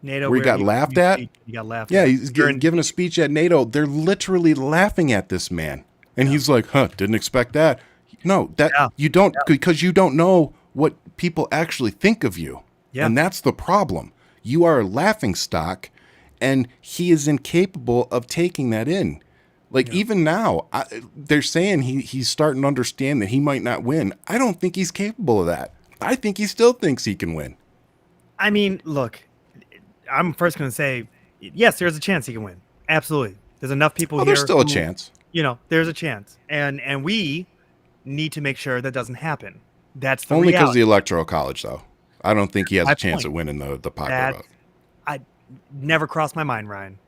where he got laughed at? He got laughed Yeah, at. he's giving a speech at NATO. They're literally laughing at this man. And he's like, didn't expect that. No, you don't, because you don't know what people actually think of you. Yeah. And that's the problem. You are a laughing stock, and he is incapable of taking that in. Like, even now, they're saying he's starting to understand that he might not win. I don't think he's capable of that. I think he still thinks he can win. I mean, look, I'm first going to say, yes, there's a chance he can win. Absolutely. There's enough people here. There's still a chance. There's a chance. And we need to make sure that doesn't happen. That's the only reality. Because of the Electoral College, though. I don't think he has a chance of winning the popular vote. I never crossed my mind, Ryan.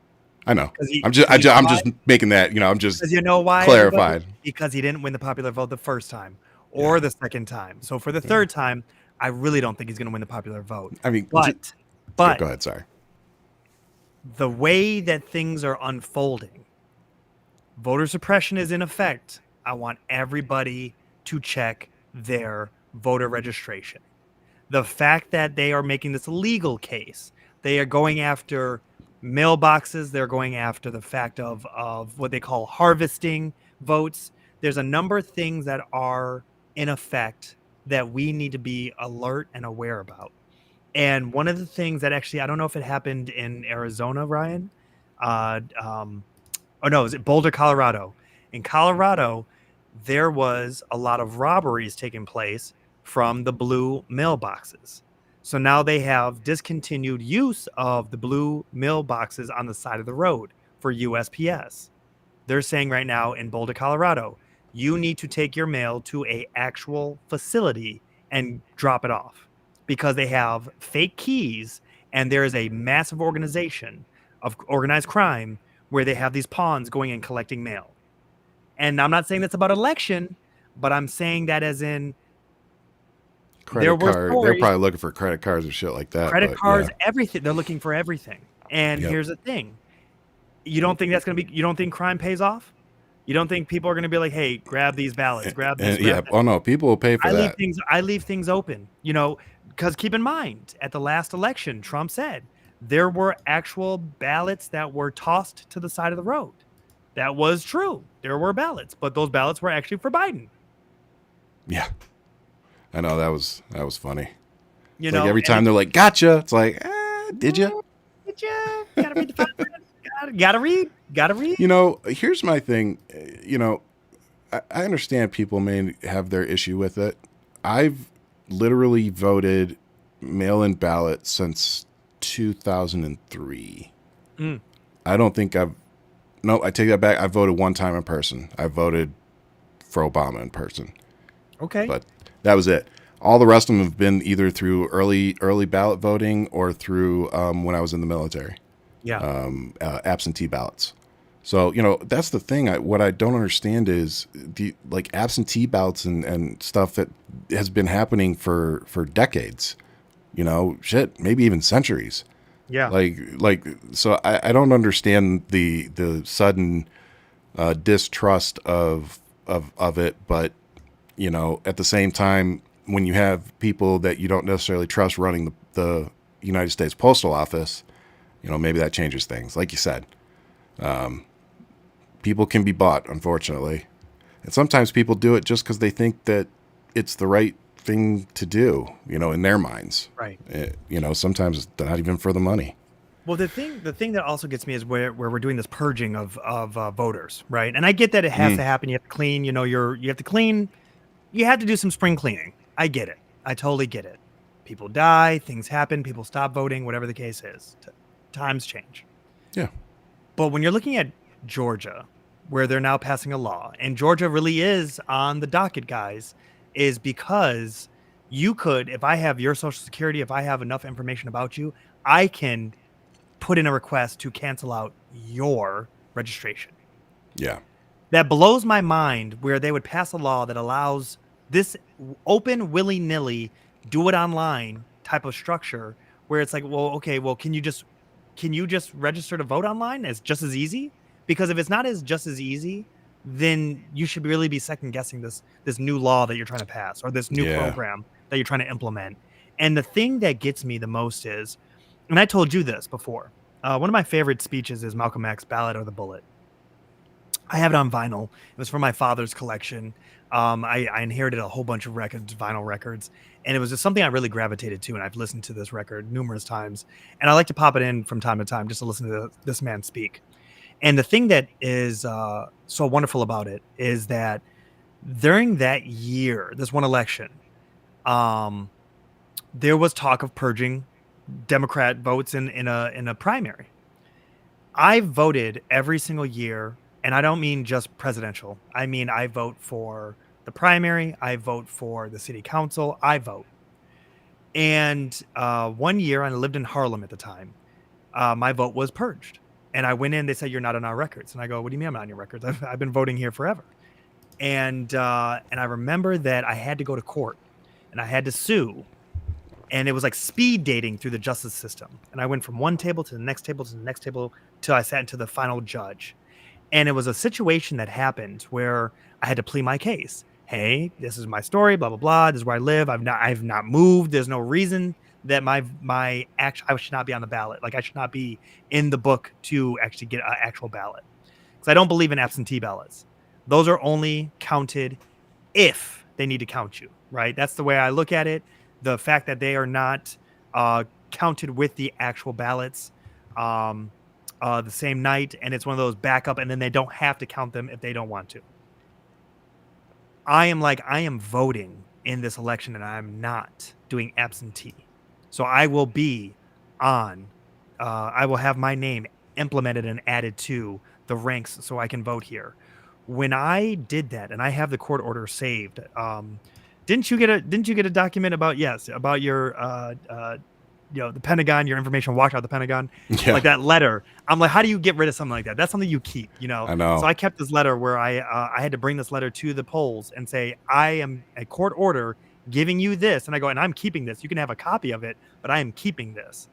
I know. I'm just making that, I'm just why clarified. Because he didn't win the popular vote the first time or the second time. So for the third time, I really don't think he's going to win the popular vote. I mean, but go ahead. Sorry. The way that things are unfolding, voter suppression is in effect. I want everybody to check their voter registration. the fact that they are making this a legal case, they are going after mailboxes, they're going after the fact of what they call harvesting votes. There's a number of things that are in effect that we need to be alert and aware about. And one of the things that actually, I don't know if it happened in Arizona, Ryan, oh no, is it Boulder, Colorado? In Colorado, there was a lot of robberies taking place from the blue mailboxes. So now they have discontinued use of the blue mailboxes on the side of the road for USPS. They're saying right now in Boulder, Colorado, you need to take your mail to a actual facility and drop it off because they have fake keys, and there is a massive organization of organized crime where they have these pawns going and collecting mail. And I'm not saying that's about election, but I'm saying that as in credit card. They're probably looking for credit cards or shit like that. Credit cards, everything. They're looking for everything. And here's the thing. You don't think you don't think crime pays off? You don't think people are going to be like, hey, grab these ballots, grab this. Yeah. Oh no, people will pay for that. I leave things open, because keep in mind, at the last election, Trump said there were actual ballots that were tossed to the side of the road. That was true. There were ballots, but those ballots were actually for Biden. Yeah. I know, that was funny. Like every time they're like, gotcha. It's like, did you? Did you? Gotta read the fine print. Gotta read. Here's my thing. I understand people may have their issue with it. I've literally voted mail-in ballot since 2003. I don't think I take that back. I voted one time in person. I voted for Obama in person. Okay. But that was it. All the rest of them have been either through early ballot voting or through when I was in the military. Yeah. Absentee ballots. So, that's the thing. What I don't understand is the absentee ballots and stuff that has been happening for decades, maybe even centuries. Yeah. So I don't understand the sudden distrust of it. But, at the same time, when you have people that you don't necessarily trust running the United States Postal Office, maybe that changes things. Like you said, people can be bought, unfortunately. And sometimes people do it just because they think that it's the right thing to do, in their minds. Right. Sometimes it's not even for the money. Well, the thing that also gets me is where we're doing this purging of voters, right? And I get that it has to happen. You have to clean, you have to clean. You have to do some spring cleaning. I get it. I totally get it. People die, things happen, people stop voting, whatever the case is. Times change. Yeah. But when you're looking at Georgia, where they're now passing a law, and Georgia really is on the docket, guys, is because you could, if I have your social security, if I have enough information about you, I can put in a request to cancel out your registration. Yeah. That blows my mind where they would pass a law that allows this open, willy-nilly, do it online type of structure where it's like, well, okay, well, can you just register to vote online? It's just as easy? Because if it's not just as easy, then you should really be second guessing this new law that you're trying to pass or this new program that you're trying to implement. And the thing that gets me the most is, and I told you this before, one of my favorite speeches is Malcolm X's Ballot or the Bullet. I have it on vinyl. It was from my father's collection. I inherited a whole bunch of records, vinyl records, and it was just something I really gravitated to, and I've listened to this record numerous times, and I like to pop it in from time to time just to listen to this man speak. And the thing that is so wonderful about it is that during that year, this one election, there was talk of purging Democrat votes in a primary. I voted every single year, and I don't mean just presidential. I mean, I vote for the primary. I vote for the city council. I vote. And one year, I lived in Harlem at the time, my vote was purged. And I went in, they said, you're not on our records. And I go, what do you mean I'm not on your records? I've been voting here forever. And I remember that I had to go to court and I had to sue. And it was like speed dating through the justice system. And I went from one table to the next table to the next table till I sat into the final judge. And it was a situation that happened where I had to plead my case. hey, this is my story, blah blah blah. This is where I live. I've not moved. There's no reason that I should not be on the ballot. Like I should not be in the book to actually get an actual ballot. Because I don't believe in absentee ballots. Those are only counted if they need to count you, right? That's the way I look at it. The fact that they are not counted with the actual ballots the same night, and it's one of those backup, and then they don't have to count them if they don't want to. I am voting in this election, and I'm not doing absentee. So I will be on, I will have my name implemented and added to the ranks so I can vote here. When I did that, and I have the court order saved, didn't you get a document about your the Pentagon, your information walked out the Pentagon, like that letter? I'm like, how do you get rid of something like that? That's something you keep, I know. So I kept this letter where I had to bring this letter to the polls and say, I am a court order giving you this, and I go, and I'm keeping this. You can have a copy of it, but I am keeping this.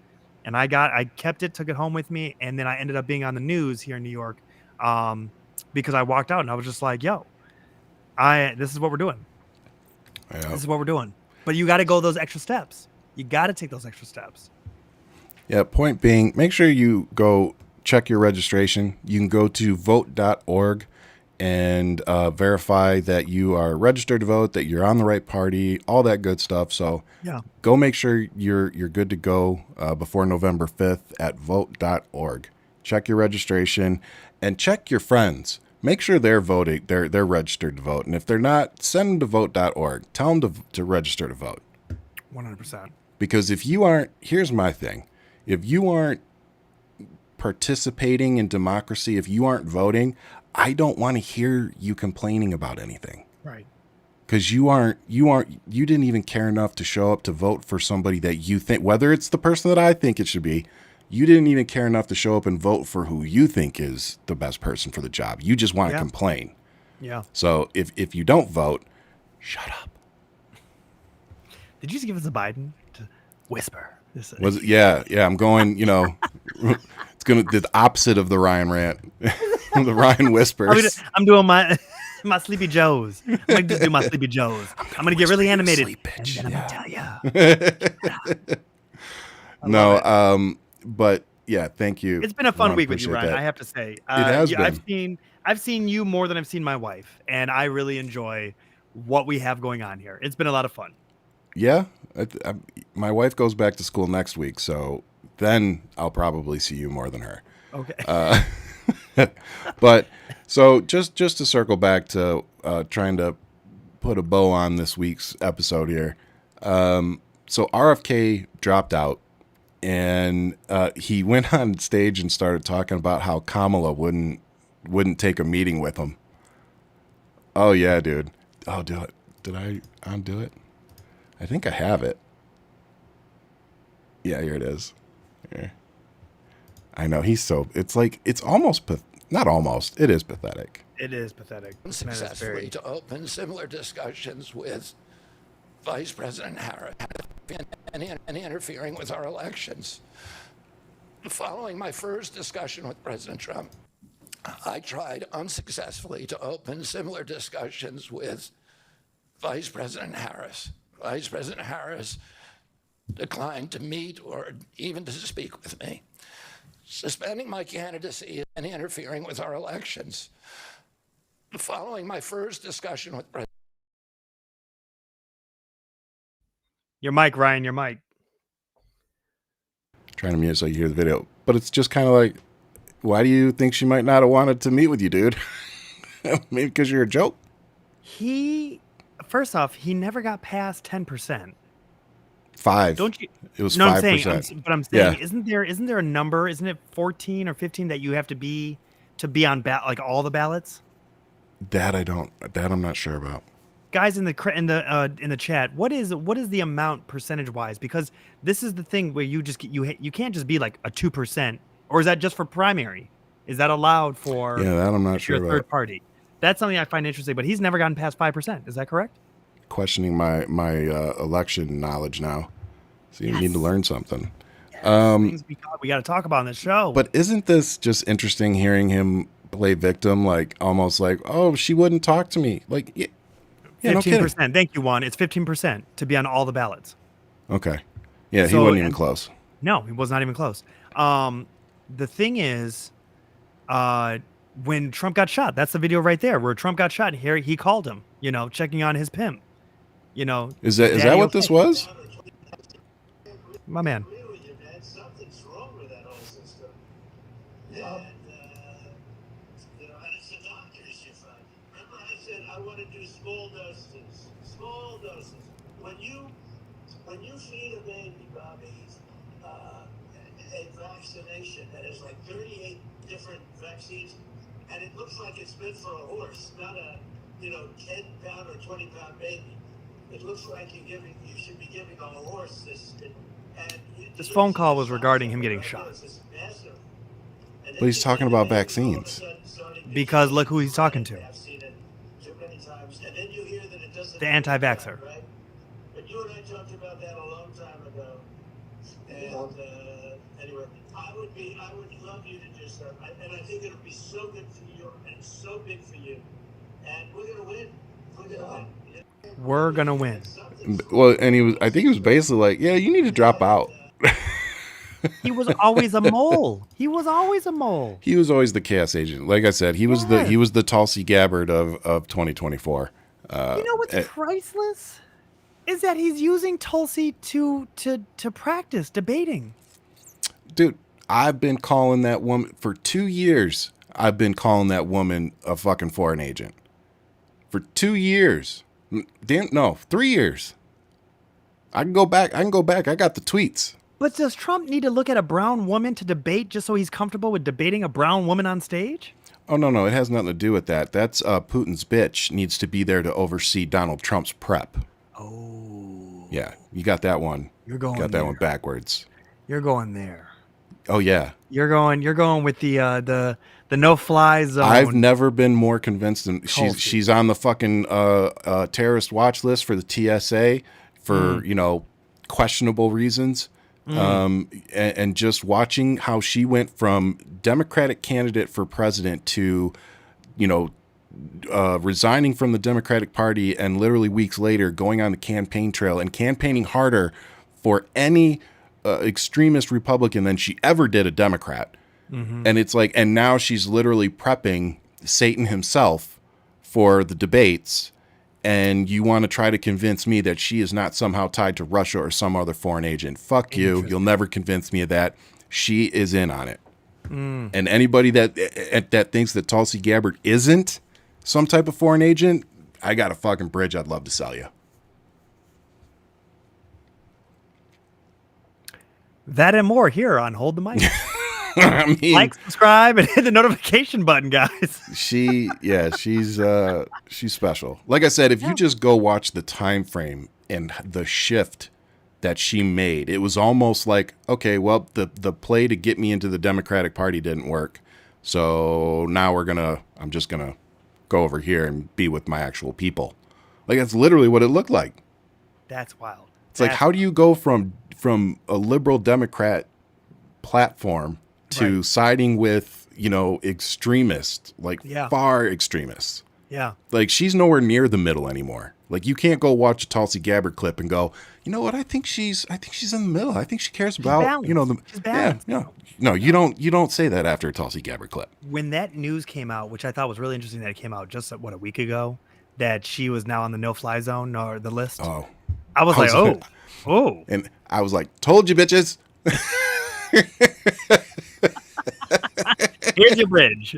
And I kept it, took it home with me, and then I ended up being on the news here in New York, because I walked out and I was just like, yo, this is what we're doing. Yeah. This is what we're doing. But you got to go those extra steps. You got to take those extra steps. Yeah. Point being, make sure you go check your registration. You can go to vote.org and verify that you are registered to vote, that you're on the right party, all that good stuff. So go make sure you're good to go before November 5th at vote.org. Check your registration and check your friends. Make sure they're voting, they're registered to vote. And if they're not, send them to vote.org. Tell them to register to vote. 100%. Because if you aren't, here's my thing. If you aren't participating in democracy, if you aren't voting, I don't want to hear you complaining about anything. Right. Because you didn't even care enough to show up to vote for somebody that you think, whether it's the person that I think it should be, you didn't even care enough to show up and vote for who you think is the best person for the job. You just want to complain. Yeah. So if you don't vote, shut up. Did you just give us a Biden to whisper? Was it? Yeah. I'm going, it's going to the opposite of the Ryan rant. The Ryan whispers. I'm doing my Sleepy Joes. I'm going to do my Sleepy Joes. I'm going to get really animated. Sleep, bitch. And then I'm going to tell you. No, but yeah, thank you. It's been a fun week with you, Ryan. I have to say, it has been. I've seen you more than I've seen my wife, and I really enjoy what we have going on here. It's been a lot of fun. Yeah, my wife goes back to school next week, so then I'll probably see you more than her. Okay. But so just to circle back to trying to put a bow on this week's episode here. So RFK dropped out. And he went on stage and started talking about how Kamala wouldn't take a meeting with him. Oh yeah, dude. Oh, do it. Did I undo it? I think I have it. Yeah, here it is. Here. I know it's almost not almost. It is pathetic. It is pathetic. Successfully to open similar discussions with Vice President Harris and interfering with our elections. Following my first discussion with President Trump, I tried unsuccessfully to open similar discussions with Vice President Harris. Vice President Harris declined to meet or even to speak with me, suspending my candidacy and interfering with our elections. Following my first discussion with President Your mic, Ryan, your mic. Trying to mute so you hear the video. But it's just kind of like, why do you think she might not have wanted to meet with you, dude? Maybe because you're a joke? First off, he never got past 10%. 5. Don't you? It was no, 5%. I'm saying, isn't there a number? Isn't it 14 or 15 that you have to be on like all the ballots? That I'm not sure about. Guys in the chat, what is the amount percentage wise? Because this is the thing where you can't just be like a 2%, or is that just for primary? Is that allowed for? Yeah, that I'm not sure about. Third party. That's something I find interesting. But he's never gotten past 5%. Is that correct? Questioning my election knowledge now, so you need to learn something. Yes, things we got to talk about on the show. But isn't this just interesting hearing him play victim, like almost like, oh, she wouldn't talk to me, like. Yeah, no kidding. 15%. Thank you, Juan. It's 15% to be on all the ballots. Okay. Yeah, he wasn't even close. No, he was not even close. The thing is, when Trump got shot, that's the video right there where Trump got shot. Here he called him, checking on his pimp. Is that what this was? My man. Something's wrong with that whole system. And it's the doctors you find. Remember I said I want to do small doses. Small doses. When you feed a baby, Bobby, a vaccination that has like 38 different vaccines, and it looks like it's meant for a horse, not a 10-pound or 20-pound baby. It looks like you should be giving a horse this. This phone call was regarding him getting shot. But he's talking about vaccines. Because look who he's talking to. The anti-vaxxer. But you and I talked about that a long time ago. And anyway, I would love you to do so. And I think it'll be so good for you and so big for you. And we're going to win. We're going to win. Well, and I think he was basically like, yeah, you need to drop out. He was always a mole. He was always a mole. He was always the chaos agent. Like I said, he was the Tulsi Gabbard of 2024. You know what's priceless? Is that he's using Tulsi to practice debating. Dude, I've been calling that woman for 2 years. I've been calling that woman a fucking foreign agent. For 2 years. No, 3 years. I can go back. I got the tweets. But does Trump need to look at a brown woman to debate just so he's comfortable with debating a brown woman on stage? Oh, no. It has nothing to do with that. That's Putin's bitch needs to be there to oversee Donald Trump's prep. Oh. Yeah, you got that one. You're going got that there. one backwards. You're going there. Oh, yeah. You're going with the no-fly zone. I've never been more convinced. She's on the fucking terrorist watch list for the TSA for, questionable reasons. And just watching how she went from Democratic candidate for president to, resigning from the Democratic Party and literally weeks later going on the campaign trail and campaigning harder for any extremist Republican than she ever did a Democrat. Mm-hmm. And it's like, and now she's literally prepping Satan himself for the debates. And you want to try to convince me that she is not somehow tied to Russia or some other foreign agent. Fuck you. You'll never convince me of that. She is in on it. And anybody that thinks that Tulsi Gabbard isn't some type of foreign agent, I got a fucking bridge I'd love to sell you. That and more here on Hold the Mic. I mean, like, subscribe, and hit the notification button, guys. she's special. Like I said, if you just go watch the time frame and the shift that she made, it was almost like, okay, well, the play to get me into the Democratic Party didn't work. So now I'm just gonna go over here and be with my actual people. Like, that's literally what it looked like. That's wild. It's like, how do you go from a liberal Democrat platform to siding with, extremists, far extremists? Yeah. Like, she's nowhere near the middle anymore. Like, you can't go watch a Tulsi Gabbard clip and go, you know what? I think she's in the middle. I think she cares about, She's balanced. No, you don't say that after a Tulsi Gabbard clip. When that news came out, which I thought was really interesting that it came out just, a week ago, that she was now on the no-fly zone or the list. Oh. I was like, oh. And I was like, told you, bitches. Here's your bridge.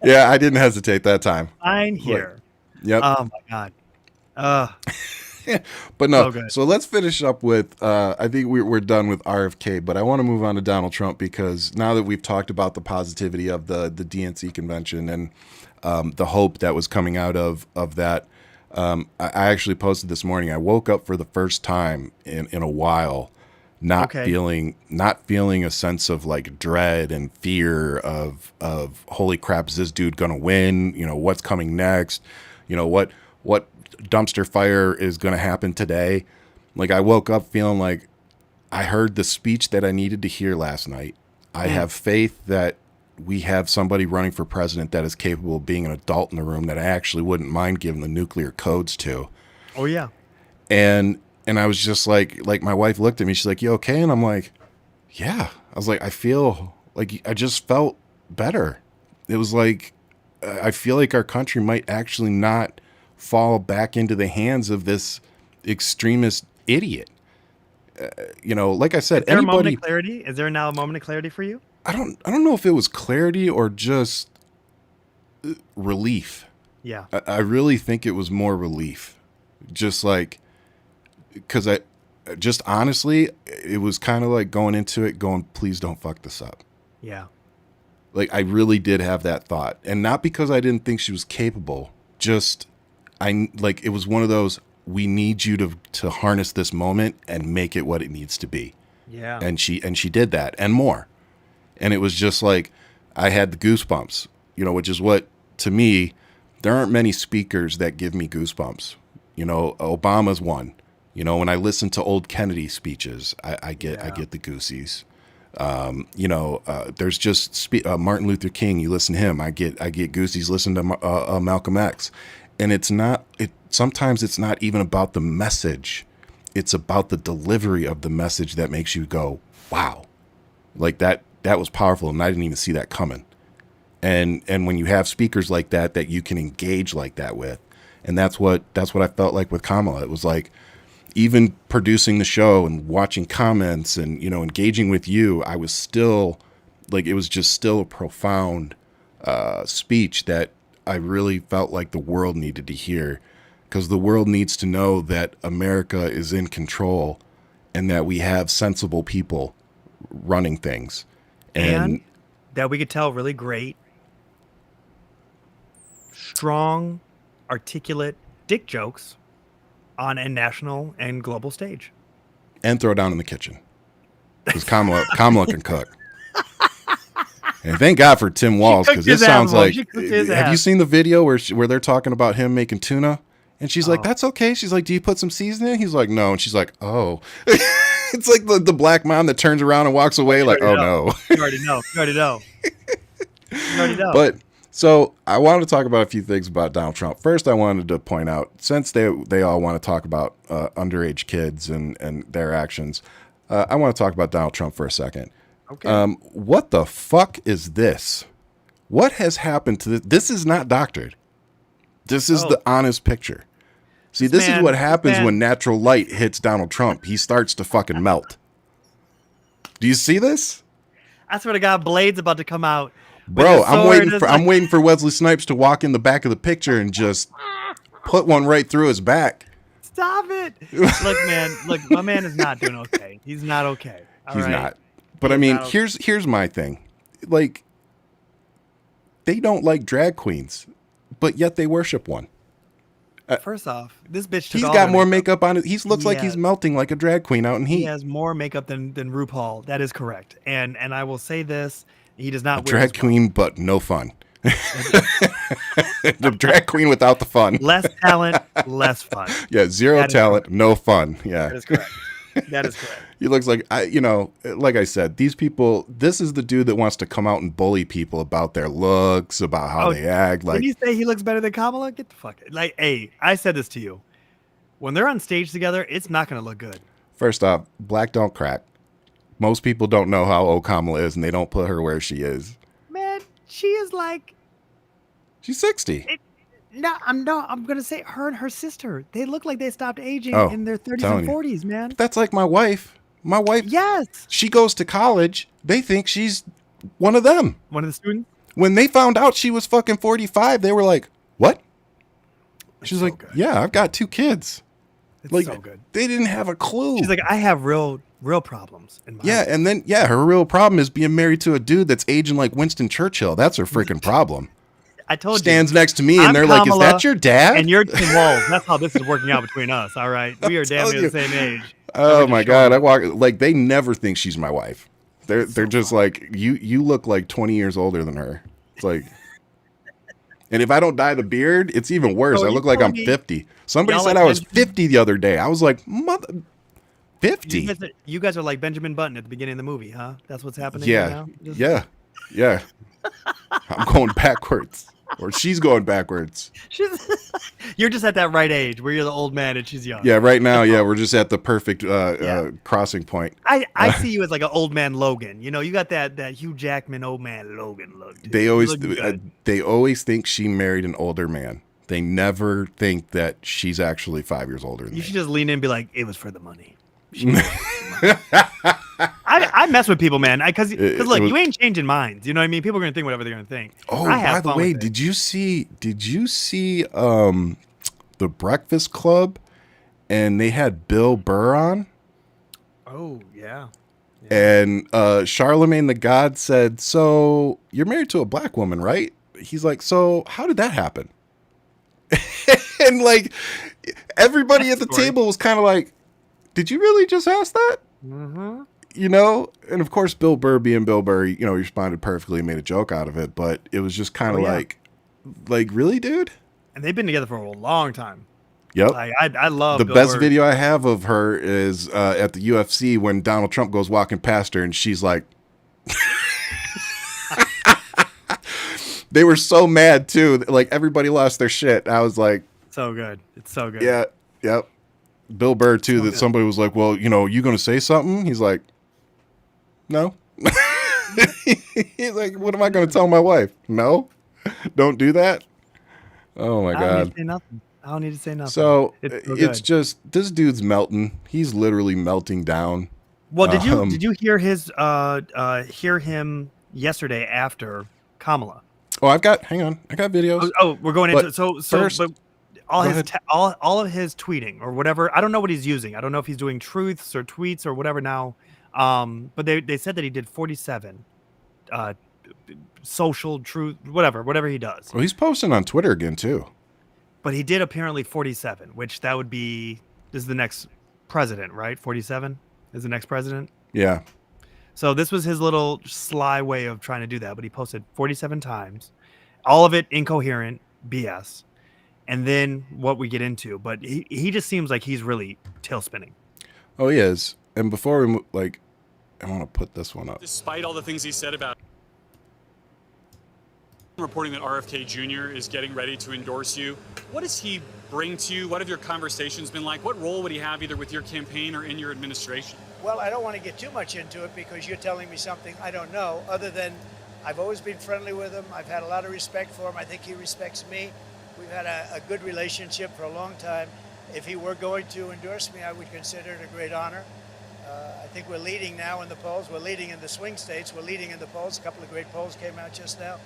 Yeah, I didn't hesitate that time. Fine here. Yep. Oh my God. But no, so let's finish up with, I think we're done with RFK, but I want to move on to Donald Trump, because now that we've talked about the positivity of the DNC convention and the hope that was coming out of that, I actually posted this morning, I woke up for the first time in a while not feeling a sense of like dread and fear of holy crap, is this dude gonna win? What's coming next? What dumpster fire is gonna happen today? Like, I woke up feeling like I heard the speech that I needed to hear last night. I have faith that we have somebody running for president that is capable of being an adult in the room that I actually wouldn't mind giving the nuclear codes to. Oh yeah. And I was just like my wife looked at me, she's like, "You okay?" And I'm like, "Yeah." I was like, I feel like I just felt better. It was like, I feel like our country might actually not fall back into the hands of this extremist idiot. Like I said, Is there a moment of clarity? Is there now a moment of clarity for you? I don't know if it was clarity or just relief. Yeah. I really think it was more relief. Just like, because honestly, it was kind of like going into it going, please don't fuck this up. Yeah. Like, I really did have that thought. And not because I didn't think she was capable, just, it was one of those, we need you to harness this moment and make it what it needs to be. Yeah. And she did that and more. And it was just like, I had the goosebumps, which is what, to me, there aren't many speakers that give me goosebumps. Obama's one. When I listen to old Kennedy speeches, I get the goosies. There's just Martin Luther King. You listen to him, I get goosies. Listen to Malcolm X, and sometimes it's not even about the message. It's about the delivery of the message that makes you go, wow, like that was powerful, and I didn't even see that coming. And when you have speakers like that you can engage like that with, and that's what I felt like with Kamala. It was like, even producing the show and watching comments and, engaging with you, I was still like, it was just still a profound speech that I really felt like the world needed to hear, because the world needs to know that America is in control and that we have sensible people running things. And that we could tell really great, strong, articulate dick jokes on a national and global stage. And throw down in the kitchen. Because Kamala can cook. And thank God for Tim Walz, because this sounds like, have you seen the video where they're talking about him making tuna? And she's like, that's okay. She's like, do you put some seasoning? He's like, no. And she's like, oh. It's like the black mom that turns around and walks away like, oh no. You already know. But so I wanted to talk about a few things about Donald Trump. First, I wanted to point out, since they all want to talk about underage kids and their actions, I want to talk about Donald Trump for a second. Okay. What the fuck is this? What has happened to this? This is not doctored. This is the honest picture. See, this is what happens when natural light hits Donald Trump. He starts to fucking melt. Do you see this? I swear to God, Blade's about to come out. Bro, I'm waiting for Wesley Snipes to walk in the back of the picture and just put one right through his back. Stop it. Look, my man is not doing okay. He's not okay. He's not. But I mean, here's my thing. Like, they don't like drag queens, but yet they worship one. First off, this bitch took he's all got their more makeup on it. He looks like he's melting like a drag queen out in heat. He has more makeup than RuPaul. That is correct. And I will say this, he does not wear drag queen, but no fun. The drag queen without the fun. Less talent, less fun. Yeah, zero talent, no fun. Yeah. That is correct. That is correct. He looks like, like I said, these people, this is the dude that wants to come out and bully people about their looks, about how they act. Like, when you say he looks better than Kamala, get the fuck out. Like, hey, I said this to you. When they're on stage together, it's not going to look good. First off, black don't crack. Most people don't know how old Kamala is, and they don't put her where she is. Man, she is like... She's 60. I'm going to say her and her sister. They look like they stopped aging in their 30s and 40s, man. But that's like my wife. My wife, yes, she goes to college. They think she's one of them. One of the students? When they found out she was fucking 45, they were like, what? She's like, good. Yeah, I've got 2 kids. It's like, so good. They didn't have a clue. She's like, I have real problems. In my life. And then, her real problem is being married to a dude that's aging like Winston Churchill. That's her freaking problem. I told you. Stands next to me, and they're Kamala, like, is that your dad? And you're Tim Walz. That's how this is working out between us, all right? We are damn near the same age. Oh my God! They never think she's my wife. They're just like, you look like 20 years older than her. It's like, and if I don't dye the beard, it's even worse. I look like I'm 50. Somebody said I was 50 the other day. I was like, 50. You guys are like Benjamin Button at the beginning of the movie, huh? That's what's happening right now? Yeah. I'm going backwards. Or she's going backwards. You're just at that right age where you're the old man and she's young. Yeah, right now, we're just at the perfect crossing point. I see you as like an old man Logan. You know, you got that Hugh Jackman old man Logan look. Dude. They always think she married an older man. They never think that she's actually 5 years older than You me. should just lean in and be like, it was for the money. I mess with people, man. Because look, you ain't changing minds. You know what I mean? People are gonna think whatever they're gonna think. Oh, by the way, did you see the Breakfast Club, and they had Bill Burr on? Oh yeah. And Charlemagne the God said, "So you're married to a black woman, right?" He's like, "So how did that happen?" And like everybody at the table was kind of like, "Did you really just ask that?" Mm-hmm. You know, and of course, Bill Burr being Bill Burr, you know, he responded perfectly and made a joke out of it. But it was just kind of like, really, dude? And they've been together for a long time. Yep. Like, I love the Bill best Burr. video I have of her is at the UFC when Donald Trump goes walking past her and she's like, they were so mad too. Like everybody lost their shit. I was like, so good. It's so good. Yeah. Yep. Bill Burr too, that somebody was like, well, you know, you going to say something? He's like, no. He's like, what am I going to tell my wife? No, don't do that. Oh my God. I don't need to say nothing. I don't need to say nothing. So it's just, this dude's melting. He's literally melting down. Well, did you hear hear him yesterday after Kamala? Oh, hang on. I got videos. Oh, we're going into but all of his tweeting or whatever. I don't know what he's using. I don't know if he's doing truths or tweets or whatever now. But they said that he did 47 social truth, whatever he does. Well, he's posting on Twitter again too. But he did apparently 47, which that would be, this is the next president, right? 47 is the next president. Yeah. So this was his little sly way of trying to do that. But he posted 47 times, all of it incoherent BS. And then what we get into, but he just seems like he's really tail spinning. Oh, he is. And before we I want to put this one up. Despite all the things he said about reporting that RFK Jr is getting ready to endorse you, what does he bring to you? What have your conversations been like? What role would he have either with your campaign or in your administration? Well, I don't want to get too much into it because you're telling me something I don't know, other than I've always been friendly with him. I've had a lot of respect for him. I think he respects me. We've had a good relationship for a long time. If he were going to endorse me, I would consider it a great honor. I think we're leading now in the polls. We're leading in the swing states. We're leading in the polls. A couple of great polls came out just now.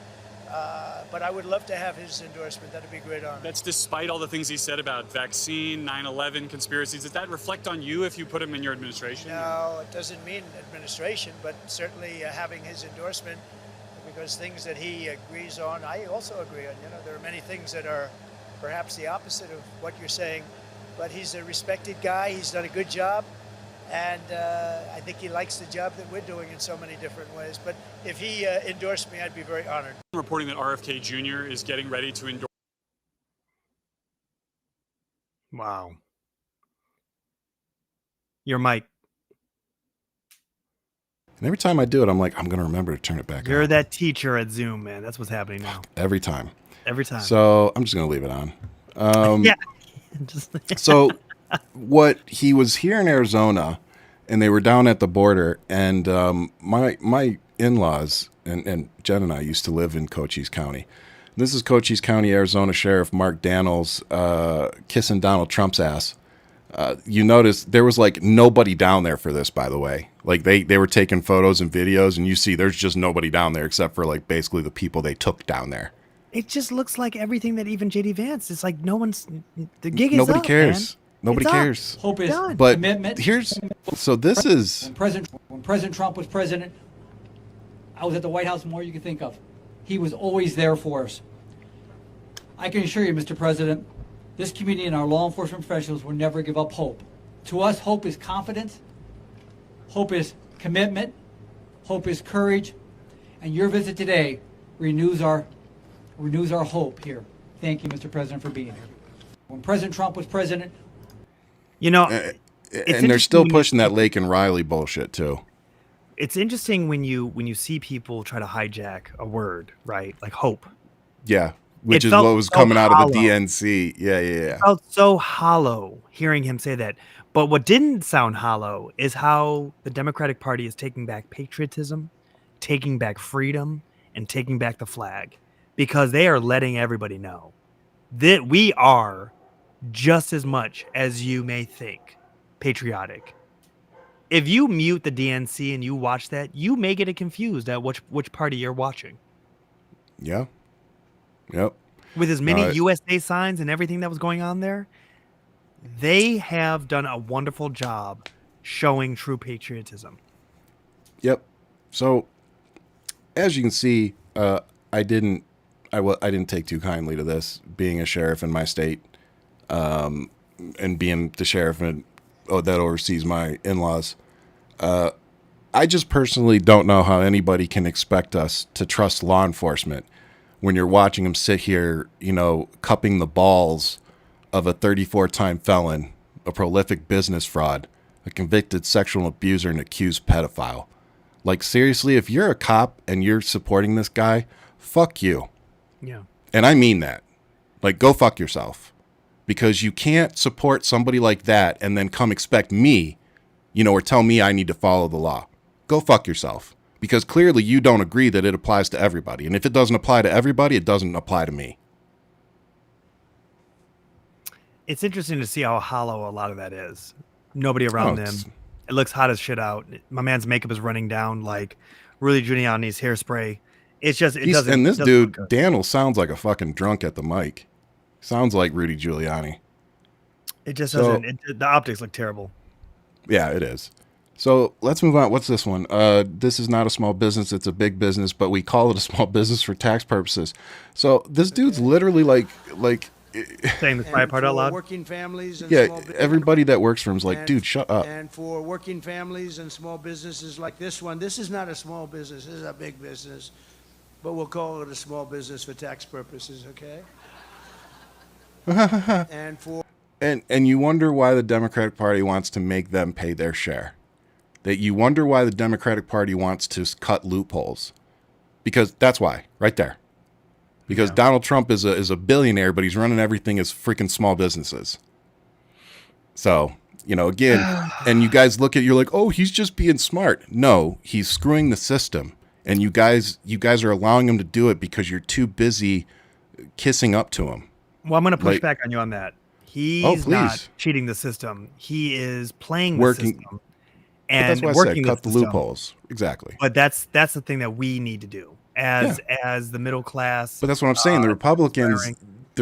But I would love to have his endorsement. That'd be a great honor. That's despite all the things he said about vaccine, 9/11, conspiracies. Does that reflect on you if you put him in your administration? No, it doesn't mean administration, but certainly having his endorsement, because things that he agrees on, I also agree on. You know, there are many things that are perhaps the opposite of what you're saying, but he's a respected guy. He's done a good job. And I think he likes the job that we're doing in so many different ways. But if he endorsed me, I'd be very honored. Reporting that RFK Jr is getting ready to endorse. Wow. Your mic. And every time I do it, I'm like, I'm going to remember to turn it back on. You're that teacher at Zoom, man. That's what's happening now. Every time. Every time. So I'm just going to leave it on. Yeah. So what he was here in Arizona, and they were down at the border, and my in-laws and Jen and I used to live in Cochise County. This is Cochise County, Arizona Sheriff Mark Daniels kissing Donald Trump's ass. You notice there was like nobody down there for this, by the way. Like they were taking photos and videos, and you see there's just nobody down there except for like basically the people they took down there. It just looks like everything that even JD Vance. It's like no one's, the gig is Nobody up, cares. Man. Nobody cares. Hope is But commitment. This is When President Trump was president, I was at the White House more than you can think of. He was always there for us. I can assure you, Mr. President, this community and our law enforcement professionals will never give up hope. To us, hope is confidence, hope is commitment, hope is courage, and your visit today renews our hope here. Thank you, Mr. President, for being here. When President Trump was president, you know, and they're still pushing that Lake and Riley bullshit too. It's interesting when you see people try to hijack a word, right? Like hope. Yeah, which It is felt what was so coming out of the hollow. DNC. Yeah. It felt so hollow hearing him say that. But what didn't sound hollow is how the Democratic Party is taking back patriotism, taking back freedom, and taking back the flag, because they are letting everybody know that we are just as much as you may think patriotic. If you mute the DNC and you watch that, you may get it confused at which party you're watching. Yeah. Yep. With as many USA signs and everything that was going on there, they have done a wonderful job showing true patriotism. Yep. So, as you can see, I didn't take too kindly to this, being a sheriff in my state, and being the sheriff that oversees my in-laws. I just personally don't know how anybody can expect us to trust law enforcement when you're watching them sit here, cupping the balls of a 34-time felon, a prolific business fraud, a convicted sexual abuser, and accused pedophile. Like, seriously, if you're a cop and you're supporting this guy, fuck you. Yeah. And I mean that. Like, go fuck yourself. Because you can't support somebody like that and then come expect me, or tell me I need to follow the law. Go fuck yourself. Because clearly you don't agree that it applies to everybody. And if it doesn't apply to everybody, it doesn't apply to me. It's interesting to see how hollow a lot of that is. Nobody around them. It looks hot as shit out. My man's makeup is running down like Rudy Giuliani's hairspray. It's just, doesn't. And this dude, Daniel, sounds like a fucking drunk at the mic. Sounds like Rudy Giuliani. It just doesn't. The optics look terrible. Yeah, it is. So let's move on. What's this one? This is not a small business. It's a big business, but we call it a small business for tax purposes. So this dude's literally like saying the quiet part out loud. Working families and yeah, small everybody that works for him is like, dude, shut up. And for working families and small businesses like this one, this is not a small business. This is a big business, but we'll call it a small business for tax purposes, okay? And you wonder why the Democratic Party wants to make them pay their share. That you wonder why the Democratic Party wants to cut loopholes. Because that's why, right there. Because Donald Trump is a billionaire, but he's running everything as freaking small businesses. So, again, and you guys you're like, oh, he's just being smart. No, he's screwing the system. And you guys are allowing him to do it because you're too busy kissing up to him. Well, I'm going to push back on you on that. He's not cheating the system. He is playing the system. And that's why I said cut the loopholes. Exactly. But that's the thing that we need to do as the middle class. But that's what I'm saying. The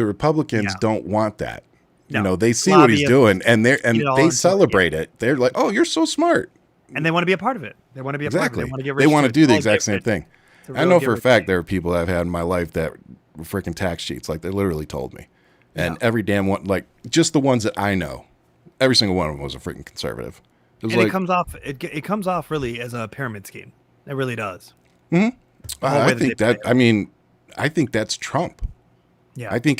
Republicans don't want that. No. They see what he's doing and they celebrate it. They're like, "Oh, you're so smart." And they want to be a part of it. They want to be a part of it. They want to get rich. They want to do the exact same thing. I know for a fact there are people I've had in my life that were freaking tax cheats. Like, they literally told me. And every damn one, like, just the ones that I know, every single one of them was a freaking conservative. It comes off. It comes off really as a pyramid scheme. It really does. Mm-hmm. I think that's Trump. Yeah. I think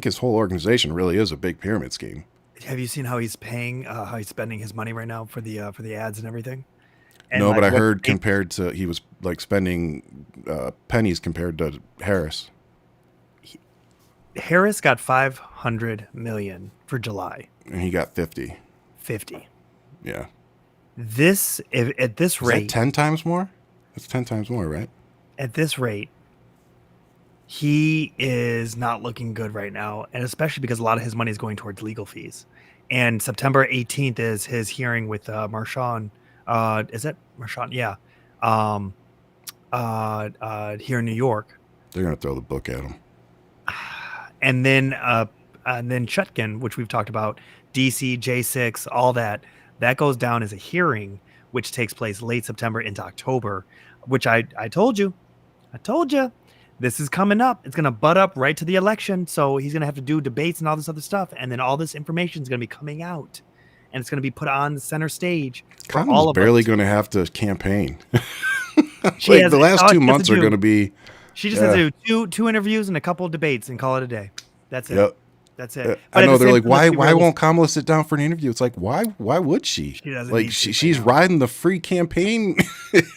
his whole organization really is a big pyramid scheme. Have you seen how he's paying? How he's spending his money right now for the ads and everything? And no, but I heard he was like spending pennies compared to Harris. Harris got $500 million for July, and he got 50. 50. Yeah. At this rate, that 10 times more? That's 10 times more, right? At this rate, he is not looking good right now, and especially because a lot of his money is going towards legal fees. And September 18th is his hearing with Marshawn. Is that Marshawn? Yeah. Here in New York. They're gonna throw the book at him. And then Chutkin, which we've talked about, DC, J6, all that goes down as a hearing, which takes place late September into October, which I told you, this is coming up. It's going to butt up right to the election. So he's going to have to do debates and all this other stuff. And then all this information is going to be coming out and it's going to be put on the center stage. Kamala's barely going to have to campaign. The last 2 months are going to be. She just has to do two interviews and a couple of debates and call it a day. That's it. Yep. That's it. I know they're like, why won't won't Kamala sit down for an interview? It's like, why would she? She doesn't like need to she's right now. riding the free campaign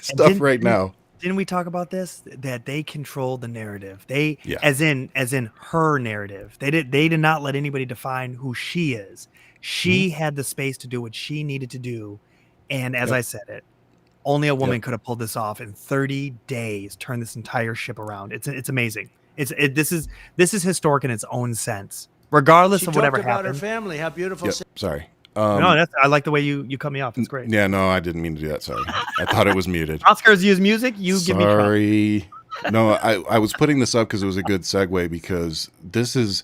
stuff right now. Didn't we talk about this? That they control the narrative. They, Yeah. as in her narrative. They did not let anybody define who she is. She had the space to do what she needed to do, and as I said it, only a woman could have pulled this off in 30 days. Turn this entire ship around. It's amazing. This is historic in its own sense, regardless of whatever talked about happened. her family, how beautiful. Sorry. No, I like the way you cut me off. It's great. Yeah, no, I didn't mean to do that. Sorry. I thought it was muted. Oscars use music. You give me. Sorry. No, I was putting this up because it was a good segue, because this is,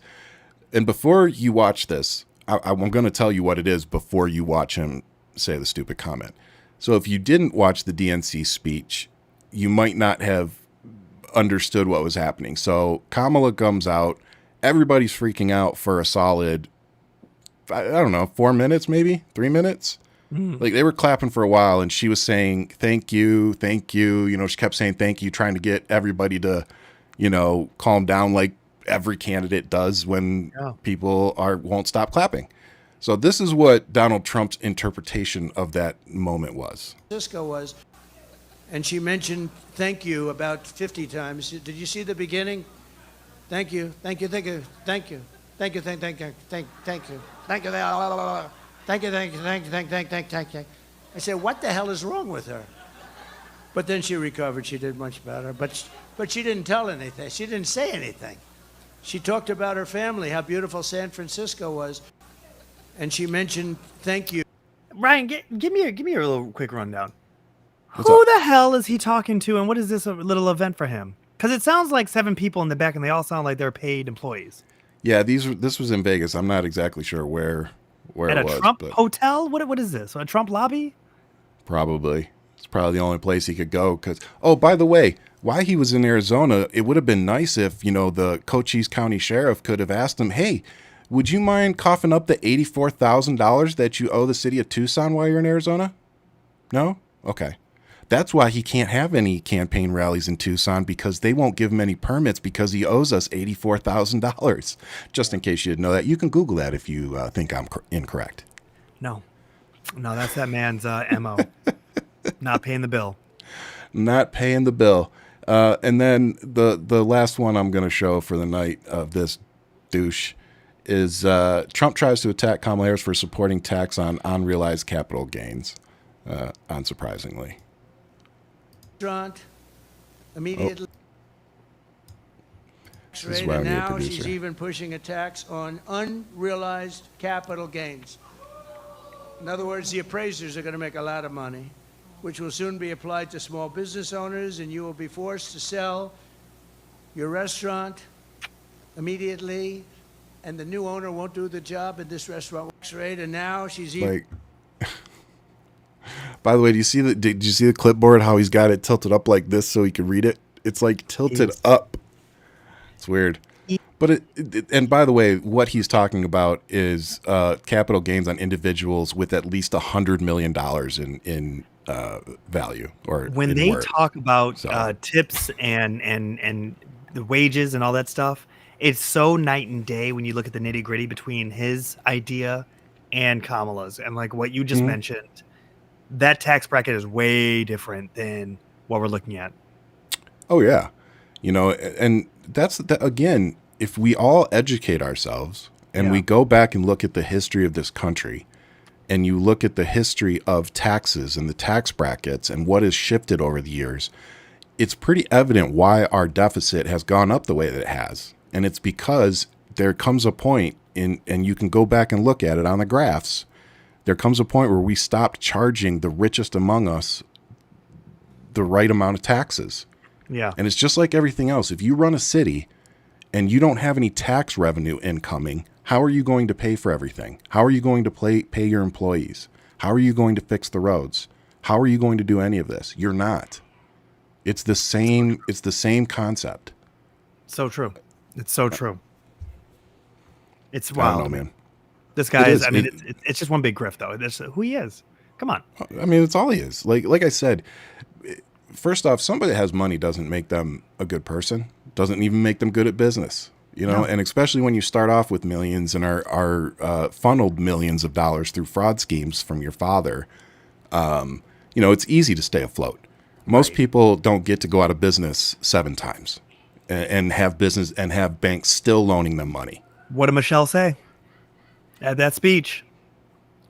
and before you watch this, I'm going to tell you what it is before you watch him say the stupid comment. So if you didn't watch the DNC speech, you might not have understood what was happening. So Kamala comes out, everybody's freaking out for a solid, I don't know, 4 minutes, maybe 3 minutes. Like they were clapping for a while, and she was saying, thank you. You know, she kept saying thank you, trying to get everybody to, you know, calm down like every candidate does when people won't stop clapping. So this is what Donald Trump's interpretation of that moment was. Cisco was, and she mentioned thank you about 50 times. Did you see the beginning? Thank you, thank you, thank you, thank you, thank you, thank you, thank you, thank you, thank you, thank you, thank you. I said, what the hell is wrong with her? But then she recovered. She did much better. But she didn't tell anything. She didn't say anything. She talked about her family, how beautiful San Francisco was, and she mentioned thank you. Ryan, give me a little quick rundown. Who the hell is he talking to, and what is this a little event for him? Because it sounds like 7 people in the back, and they all sound like they're paid employees. Yeah, this was in Vegas. I'm not exactly sure where At it was. a Trump but hotel? What is this? A Trump lobby? probably. It's probably the only place he could go. Because, oh, by the way, while he was in Arizona, it would have been nice if, you know, the Cochise County Sheriff could have asked him, hey, would you mind coughing up the $84,000 that you owe the city of Tucson while you're in Arizona? No? Okay. That's why he can't have any campaign rallies in Tucson, because they won't give him any permits because he owes us $84,000. Just in case you didn't know that. You can Google that if you think I'm incorrect. No, that's that man's MO. Not paying the bill. Not paying the bill. And then the last one I'm going to show for the night of this douche is Trump tries to attack Kamala Harris for supporting tax on unrealized capital gains, unsurprisingly. Restaurant immediately. This is why I And need a now producer. she's even pushing a tax on unrealized capital gains. In other words, the appraisers are going to make a lot of money, which will soon be applied to small business owners, and you will be forced to sell your restaurant immediately, and the new owner won't do the job, and this restaurant works right. And now she's even. Like, by the way, did you see the clipboard, how he's got it tilted up like this so he can read it? It's like tilted up. It's weird. But and by the way, what he's talking about is capital gains on individuals with at least $100 million in value, or When in they worth. talk about So- tips and the wages and all that stuff, it's so night and day when you look at the nitty gritty between his idea and Kamala's, and like what you just mentioned. That tax bracket is way different than what we're looking at. Oh yeah, you know, and that's again, if we all educate ourselves and we go back and look at the history of this country, and you look at the history of taxes and the tax brackets and what has shifted over the years, it's pretty evident why our deficit has gone up the way that it has. And it's because there comes a point and you can go back and look at it on the graphs. There comes a point where we stopped charging the richest among us the right amount of taxes. Yeah. And it's just like everything else. If you run a city and you don't have any tax revenue incoming, how are you going to pay for everything? How are you going to pay your employees? How are you going to fix the roads? How are you going to do any of this? You're not. It's the same concept. So true. It's so true. It's I wild. don't know, man. This guy It is, is. I mean, it's just one big grift, though. That's who he is. Come on. I mean, it's all he is. Like I said, first off, somebody that has money doesn't make them a good person. Doesn't even make them good at business. you know, and especially when you start off with millions and are funneled millions of dollars through fraud schemes from your father. You know, it's easy to stay afloat. Most people don't get to go out of business 7 times and have business and have banks still loaning them money. What did Michelle say at that speech?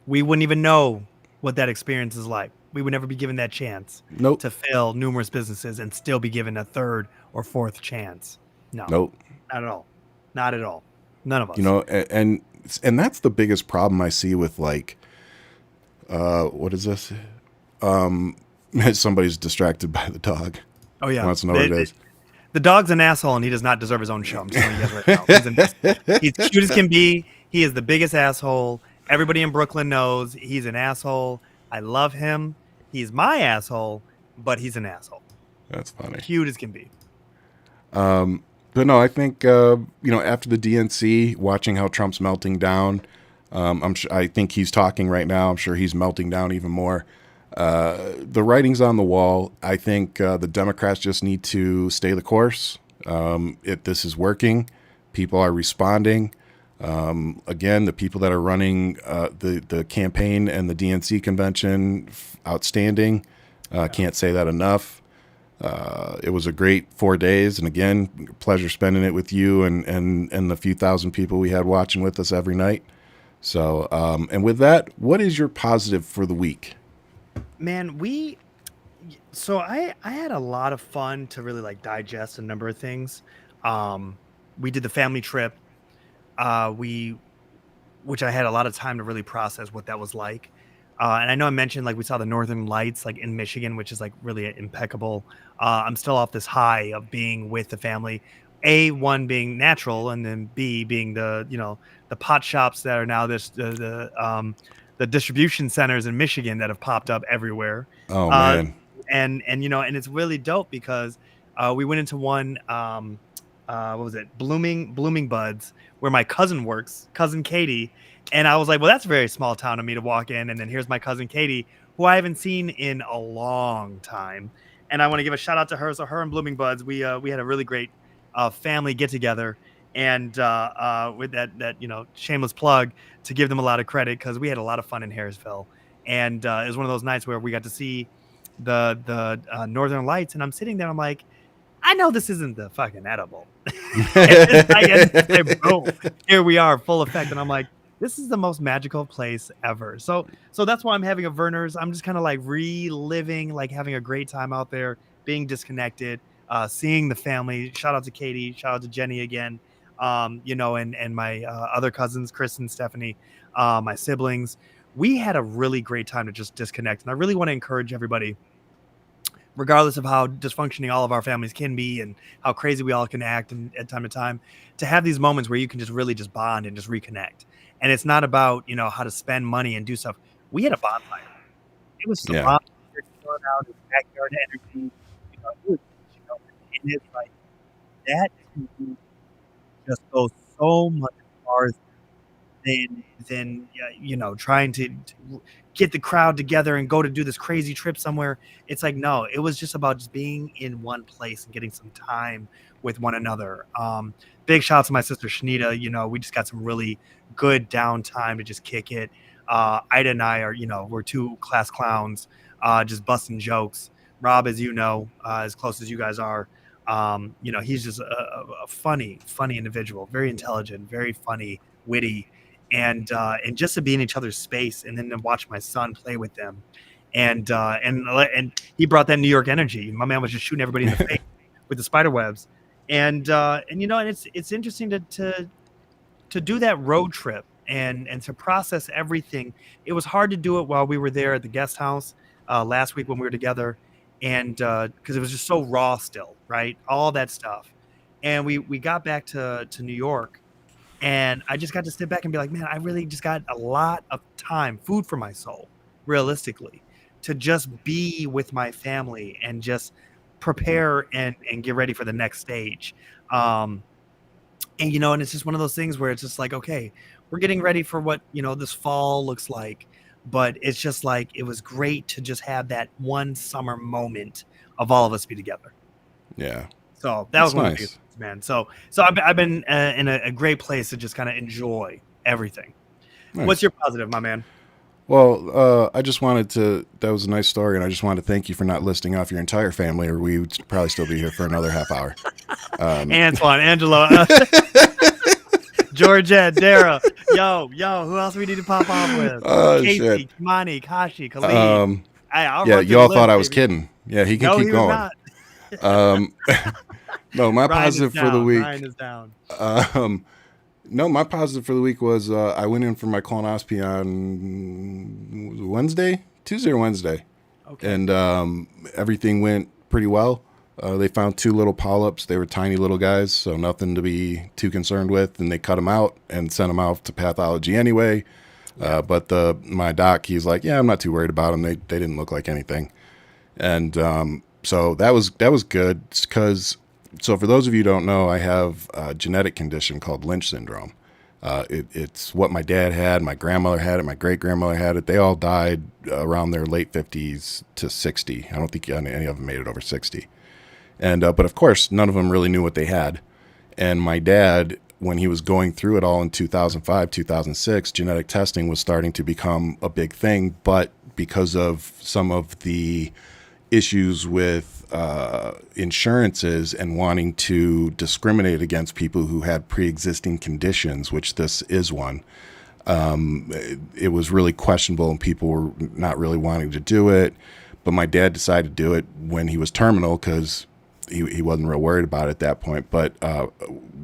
We wouldn't even know what that experience is like. We would never be given that chance to fail numerous businesses and still be given a 3rd or 4th chance. Not at all. Not at all. None of us. You know, and that's the biggest problem I see with, like, what is this? Somebody's distracted by the dog. Oh yeah, wants to know what it is. The dog's an asshole, and he does not deserve his own show. I'm just telling you guys right now. He's cute as can be. He is the biggest asshole. Everybody in Brooklyn knows he's an asshole. I love him. He's my asshole, but he's an asshole. That's funny. Cute as can be. But no, I think you know, after the DNC, watching how Trump's melting down, I think he's talking right now. I'm sure he's melting down even more. The writing's on the wall. I think the Democrats just need to stay the course. This is working. People are responding. Again, the people that are running the campaign and the DNC convention, outstanding. Can't say that enough. It was a great 4 days, and again, pleasure spending it with you and the few thousand people we had watching with us every night. So, and with that, what is your positive for the week? Man, I had a lot of fun to really like digest a number of things. We did the family trip, which I had a lot of time to really process what that was like. And I know I mentioned, like, we saw the Northern Lights, like, in Michigan, which is, like, really impeccable. I'm still off this high of being with the family. One being natural, and then B being the pot shops that are now the distribution centers in Michigan that have popped up everywhere. Oh man. And it's really dope because we went into one what was it? Blooming Buds, where my cousin works, cousin Katie. And I was like, well, that's a very small town of me to walk in. And then here's my cousin Katie, who I haven't seen in a long time. And I want to give a shout out to her. So her and Blooming Buds, we had a really great family get together. And with that shameless plug to give them a lot of credit, because we had a lot of fun in Harrisville. And it was one of those nights where we got to see the Northern Lights. And I'm sitting there, I'm like, I know this isn't the fucking edible. And boom, here we are, full effect. And I'm like, this is the most magical place ever. So that's why I'm having a Verner's. I'm just kind of like reliving, like having a great time out there, being disconnected, seeing the family. Shout out to Katie. Shout out to Jenny again. And my other cousins, Chris and Stephanie, my siblings. We had a really great time to just disconnect. And I really want to encourage everybody, regardless of how dysfunctioning all of our families can be and how crazy we all can act at time to time, to have these moments where you can just really just bond and just reconnect. And it's not about, how to spend money and do stuff. We had a bonfire. It was throwing out in backyard energy. And it's like that just goes so much farther than trying to get the crowd together and go to do this crazy trip somewhere. It's like, no, it was just about just being in one place and getting some time with one another. Big shout out to my sister Shanita. We just got some really good downtime to just kick it. Ida and I are, we're 2 class clowns, just busting jokes. Rob, as you know, as close as you guys are, he's just a funny individual, very intelligent, very funny, witty, and just to be in each other's space, and then to watch my son play with them, and he brought that New York energy. My man was just shooting everybody in the face with the spider webs, and it's interesting to do that road trip and to process everything. It was hard to do it while we were there at the guest house last week when we were together, and because it was just so raw still, right? All that stuff. And we got back to New York, and I just got to sit back and be like, man, I really just got a lot of time, food for my soul, realistically, to just be with my family and just prepare and get ready for the next stage. And it's just one of those things where it's just like, okay, we're getting ready for what, this fall looks like. But it's just like, it was great to just have that one summer moment of all of us be together. Yeah. So that was one of the nice. things, man. So I've been in a great place to just kind of enjoy everything. Nice. What's your positive, my man? Well, I just wanted to, that was a nice story, and I just wanted to thank you for not listing off your entire family, or we would probably still be here for another half hour. Antoine, Angela, Georgette, Dara, yo, who else we need to pop off with? Casey, Shit. Kimani, Kashi, Khalid. Yeah, y'all thought I was kidding. Yeah, he can keep going. No, my positive for the week. Ryan is down. No, my positive for the week was I went in for my colonoscopy on Tuesday or Wednesday. Okay. And everything went pretty well. They found 2 little polyps. They were tiny little guys, so nothing to be too concerned with. And they cut them out and sent them out to pathology anyway. But my doc, he's like, yeah, I'm not too worried about them. They didn't look like anything. And so that was good because. So for those of you who don't know, I have a genetic condition called Lynch syndrome. It's what my dad had, my grandmother had it, my great-grandmother had it. They all died around their late 50s to 60. I don't think any of them made it over 60. And but of course, none of them really knew what they had. And my dad, when he was going through it all in 2005, 2006, genetic testing was starting to become a big thing. But because of some of the issues with insurances and wanting to discriminate against people who had pre-existing conditions, which this is one, it was really questionable and people were not really wanting to do it. But my dad decided to do it when he was terminal because he wasn't real worried about it at that point. But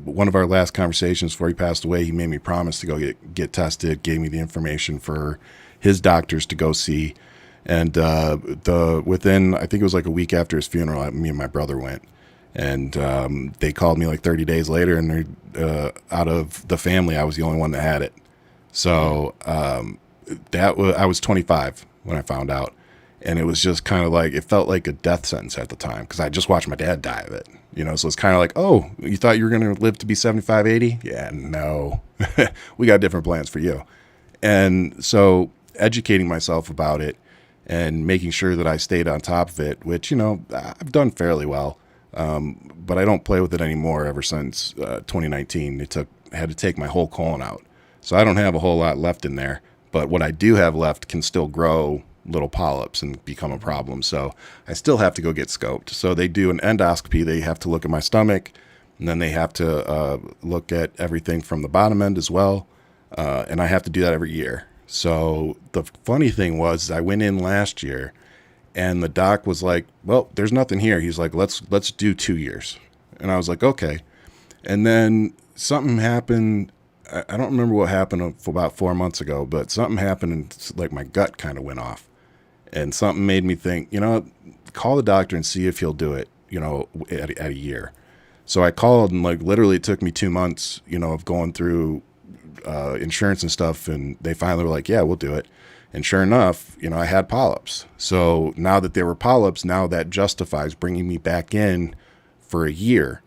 one of our last conversations before he passed away, he made me promise to go get tested, gave me the information for his doctors to go see. And within, I think it was like a week after his funeral, me and my brother went. And they called me like 30 days later, and out of the family, I was the only one that had it. So I was 25 when I found out. And it was just kind of like, it felt like a death sentence at the time because I just watched my dad die of it. So it's kind of like, oh, you thought you were going to live to be 75, 80? Yeah, no. We got different plans for you. And so educating myself about it, and making sure that I stayed on top of it, which, I've done fairly well. But I don't play with it anymore ever since 2019. I had to take my whole colon out. So I don't have a whole lot left in there. But what I do have left can still grow little polyps and become a problem. So I still have to go get scoped. So they do an endoscopy. They have to look at my stomach, and then they have to look at everything from the bottom end as well. And I have to do that every year. So the funny thing was I went in last year and the doc was like, well, there's nothing here. He's like, let's do 2 years. And I was like, okay. And then something happened. I don't remember what happened for about 4 months ago, but something happened and like my gut kind of went off and something made me think, call the doctor and see if he'll do it, at a year. So I called and like literally it took me 2 months, of going through insurance and stuff, and they finally were like, yeah, we'll do it. And sure enough, I had polyps. So now that there were polyps, now that justifies bringing me back in for a year.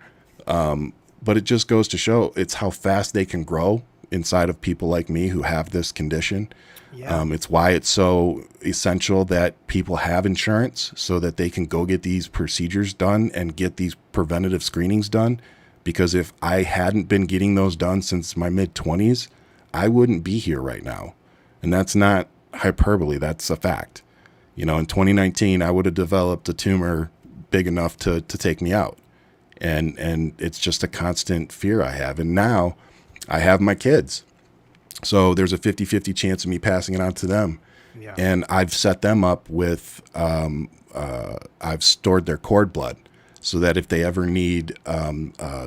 But it just goes to show it's how fast they can grow inside of people like me who have this condition. Yeah. It's why it's so essential that people have insurance so that they can go get these procedures done and get these preventative screenings done. Because if I hadn't been getting those done since my mid-20s, I wouldn't be here right now. And that's not hyperbole. That's a fact. In 2019, I would have developed a tumor big enough to take me out. And it's just a constant fear I have. And now I have my kids. So there's a 50-50 chance of me passing it on to them. Yeah. And I've set them up with, I've stored their cord blood. So that if they ever need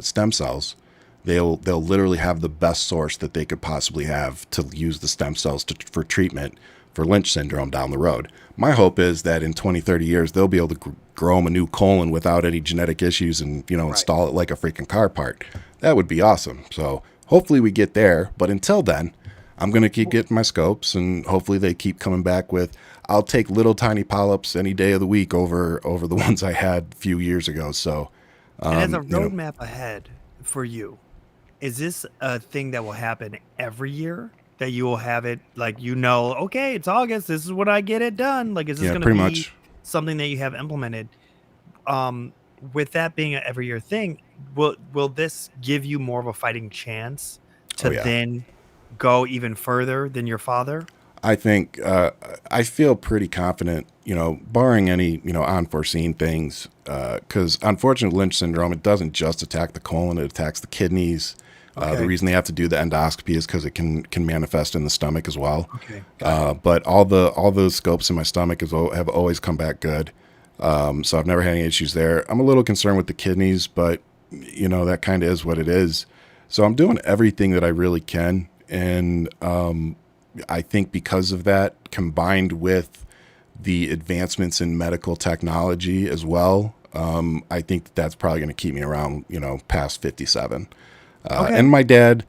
stem cells, they'll literally have the best source that they could possibly have to use the stem cells for treatment for Lynch syndrome down the road. My hope is that in 20, 30 years, they'll be able to grow them a new colon without any genetic issues and, install it like a freaking car part. That would be awesome. So hopefully we get there. But until then, I'm going to keep getting my scopes, and hopefully they keep coming back with, I'll take little tiny polyps any day of the week over the ones I had a few years ago. So, and as a roadmap ahead for you, is this a thing that will happen every year? That you will have it like, okay, it's August. This is when I get it done. Like, is this going to be something that you have implemented? with that being an every year thing, will this give you more of a fighting chance to then go even further than your father? I think I feel pretty confident, barring any, unforeseen things, because unfortunately Lynch syndrome, it doesn't just attack the colon, it attacks the kidneys. The reason they have to do the endoscopy is because it can manifest in the stomach as well. Okay. But all those scopes in my stomach have always come back good. So I've never had any issues there. I'm a little concerned with the kidneys, but that kind of is what it is. So I'm doing everything that I really can. And I think because of that, combined with the advancements in medical technology as well, I think that's probably going to keep me around, past 57. And my dad,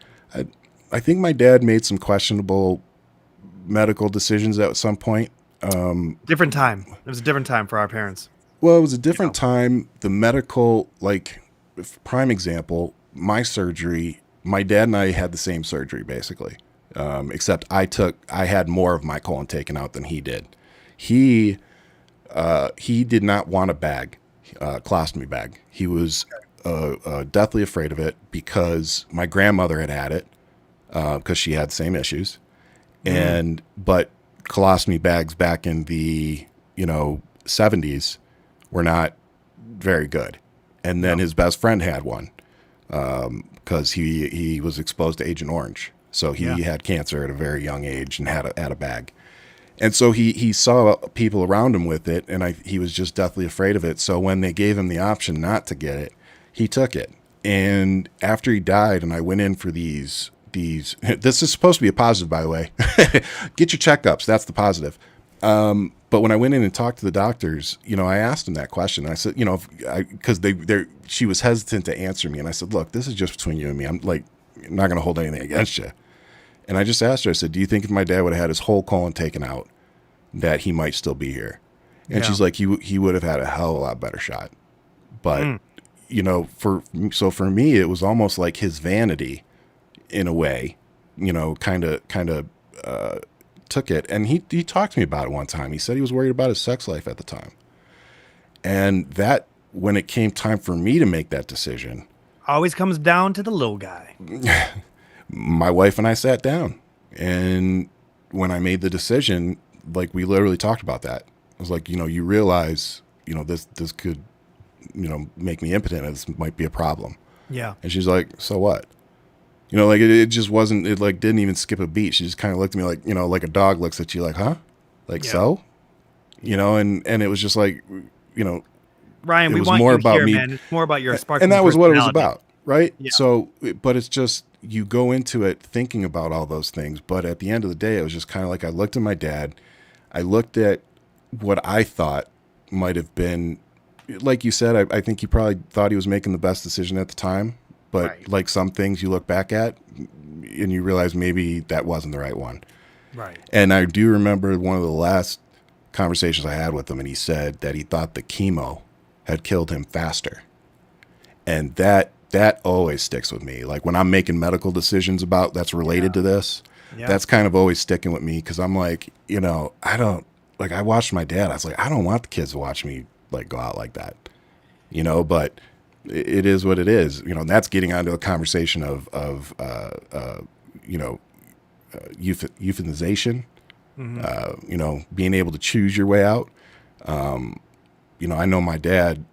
I think my dad made some questionable medical decisions at some point. Different time. It was a different time for our parents. Well, it was a different time. The medical, prime example, my surgery, my dad and I had the same surgery basically. Except I had more of my colon taken out than he did. He did not want a bag, colostomy bag. He was deathly afraid of it because my grandmother had it because she had the same issues. But colostomy bags back in the 70s were not very good. And then his best friend had one because he was exposed to Agent Orange. So he had cancer at a very young age and had a bag. And so he saw people around him with it, and he was just deathly afraid of it. So when they gave him the option not to get it, he took it. And after he died, and I went in for these, this is supposed to be a positive, by the way. Get your checkups. That's the positive. But when I went in and talked to the doctors, I asked them that question. I said, because she was hesitant to answer me. And I said, look, this is just between you and me. I'm not going to hold anything against you. And I just asked her, I said, do you think if my dad would have had his whole colon taken out, that he might still be here? And she's like, he would have had a hell of a lot better shot. But, for me, it was almost like his vanity in a way, kind of took it. And he talked to me about it one time. He said he was worried about his sex life at the time. And that, when it came time for me to make that decision, always comes down to the little guy. My wife and I sat down, and when I made the decision, we literally talked about that. I was like, you realize, this could, make me impotent. This might be a problem. Yeah. And she's like, so what? It just wasn't, it didn't even skip a beat. She just kind of looked at me like a dog looks at you huh? So, and it was just Ryan, it we was want more you about here, me, man. It's more about your spark. and that was what it was about. Right. Yeah. So, but it's just, you go into it thinking about all those things. But at the end of the day, it was just kind of I looked at my dad. I looked at what I thought might have been, like you said, I think he probably thought he was making the best decision at the time. But like some things you look back at and you realize maybe that wasn't the right one. Right. And I do remember one of the last conversations I had with him, and he said that he thought the chemo had killed him faster. And that always sticks with me. When I'm making medical decisions about that's related to this, that's kind of always sticking with me, because I'm I don't, I watched my dad. I was like, I don't want the kids to watch me go out like that, but it is what it is, and that's getting onto a conversation of euthanization, being able to choose your way out. I know my dad,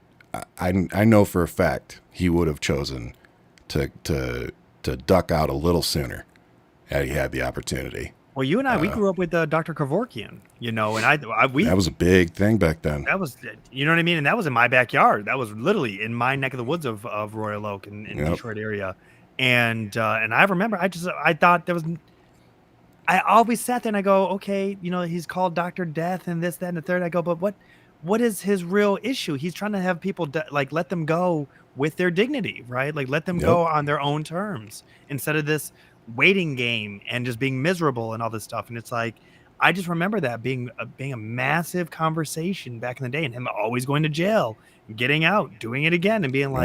I know for a fact he would have chosen to duck out a little sooner had he had the opportunity. Well, you and I, we grew up with Dr. Kevorkian, and that was a big thing back then. That was, you know what I mean? And that was in my backyard. That was literally in my neck of the woods of Royal Oak in Detroit area. And I remember, I thought there was, I always sat there and I go, okay, he's called Dr. Death and this, that, and the third. I go, but what is his real issue? He's trying to have people let them go with their dignity, right? Let them go on their own terms instead of this waiting game and just being miserable and all this stuff. And it's I just remember that being a massive conversation back in the day, and him always going to jail, getting out, doing it again, and being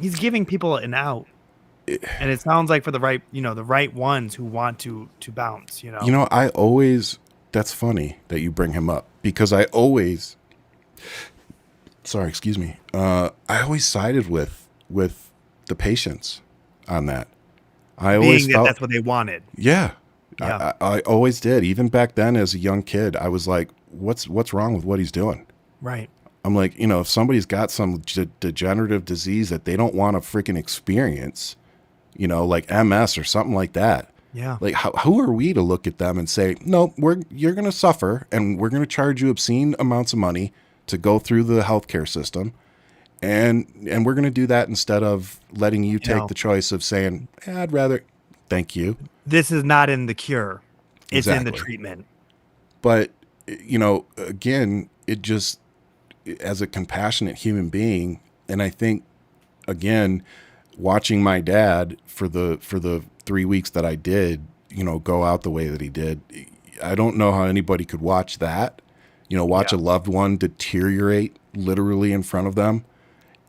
he's giving people an out. And it sounds like for the right ones who want to bounce, I always, that's funny that you bring him up, because I always sorry, excuse me. I always sided with the patients on that. I always Being that felt that's what they wanted. yeah. Yeah. I always did. Even back then as a young kid, I was like, what's wrong with what he's doing? Right. I'm like, if somebody's got some degenerative disease that they don't want to freaking experience, like MS or something like that. Yeah. Like, who are we to look at them and say, no, you're going to suffer and we're going to charge you obscene amounts of money to go through the healthcare system. And we're going to do that instead of letting you take the choice of saying, I'd rather, thank you. This is not in the cure. It's in the Exactly. treatment. But, again, it just, as a compassionate human being, and I think, again, watching my dad for the 3 weeks that I did, go out the way that he did, I don't know how anybody could watch that, watch a loved one deteriorate literally in front of them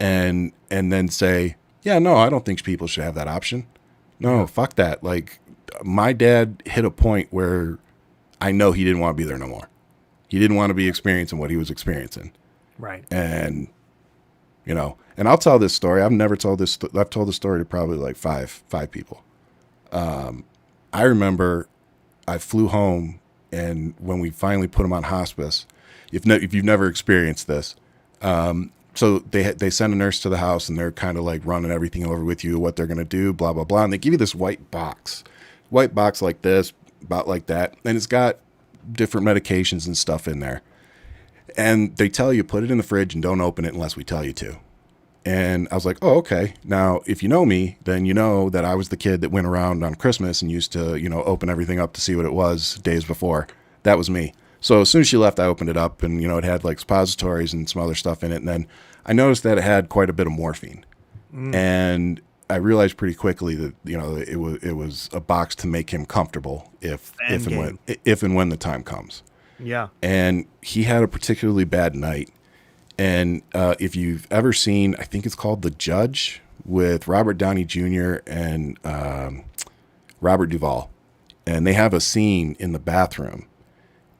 and then say, yeah, no, I don't think people should have that option. No, fuck that. Like, my dad hit a point where I know he didn't want to be there no more. He didn't want to be experiencing what he was experiencing. Right. And, and I'll tell this story. I've never told this. I've told the story to probably like five people. I remember I flew home, and when we finally put him on hospice, if you've never experienced this, so they send a nurse to the house and they're kind of like running everything over with you, what they're going to do, blah, blah, blah. And they give you this white box like this, about like that. And it's got different medications and stuff in there. And they tell you, put it in the fridge and don't open it unless we tell you to. And I was like, oh, okay. Now, if you know me, then you know that I was the kid that went around on Christmas and used to, open everything up to see what it was days before. That was me. So as soon as she left, I opened it up and, it had like suppositories and some other stuff in it. And then I noticed that it had quite a bit of morphine. And I realized pretty quickly that, it was a box to make him comfortable if and when the time comes. Yeah. And he had a particularly bad night. And if you've ever seen, I think it's called The Judge with Robert Downey Jr. and Robert Duvall. And they have a scene in the bathroom.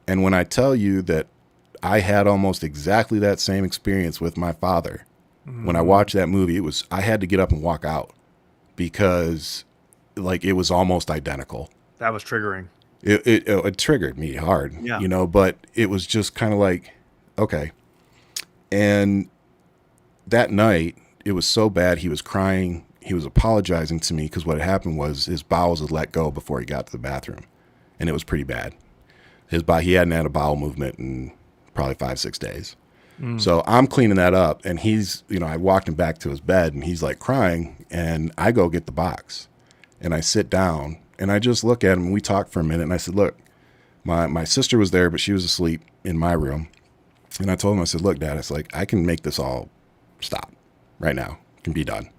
And when I tell you that I had almost exactly that same experience with my father, when I watched that movie, I had to get up and walk out because like it was almost identical. That was triggering. It triggered me hard, but it was just kind of like, okay. And that night, it was so bad. He was crying. He was apologizing to me because what had happened was his bowels had let go before he got to the bathroom. And it was pretty bad. He hadn't had a bowel movement in probably 5-6 days. So I'm cleaning that up. And he's, I walked him back to his bed and he's like crying. And I go get the box and I sit down and I just look at him and we talked for a minute. And I said, look, my sister was there, but she was asleep in my room. And I told him, I said, look, Dad, it's like, I can make this all stop right now. It can be done.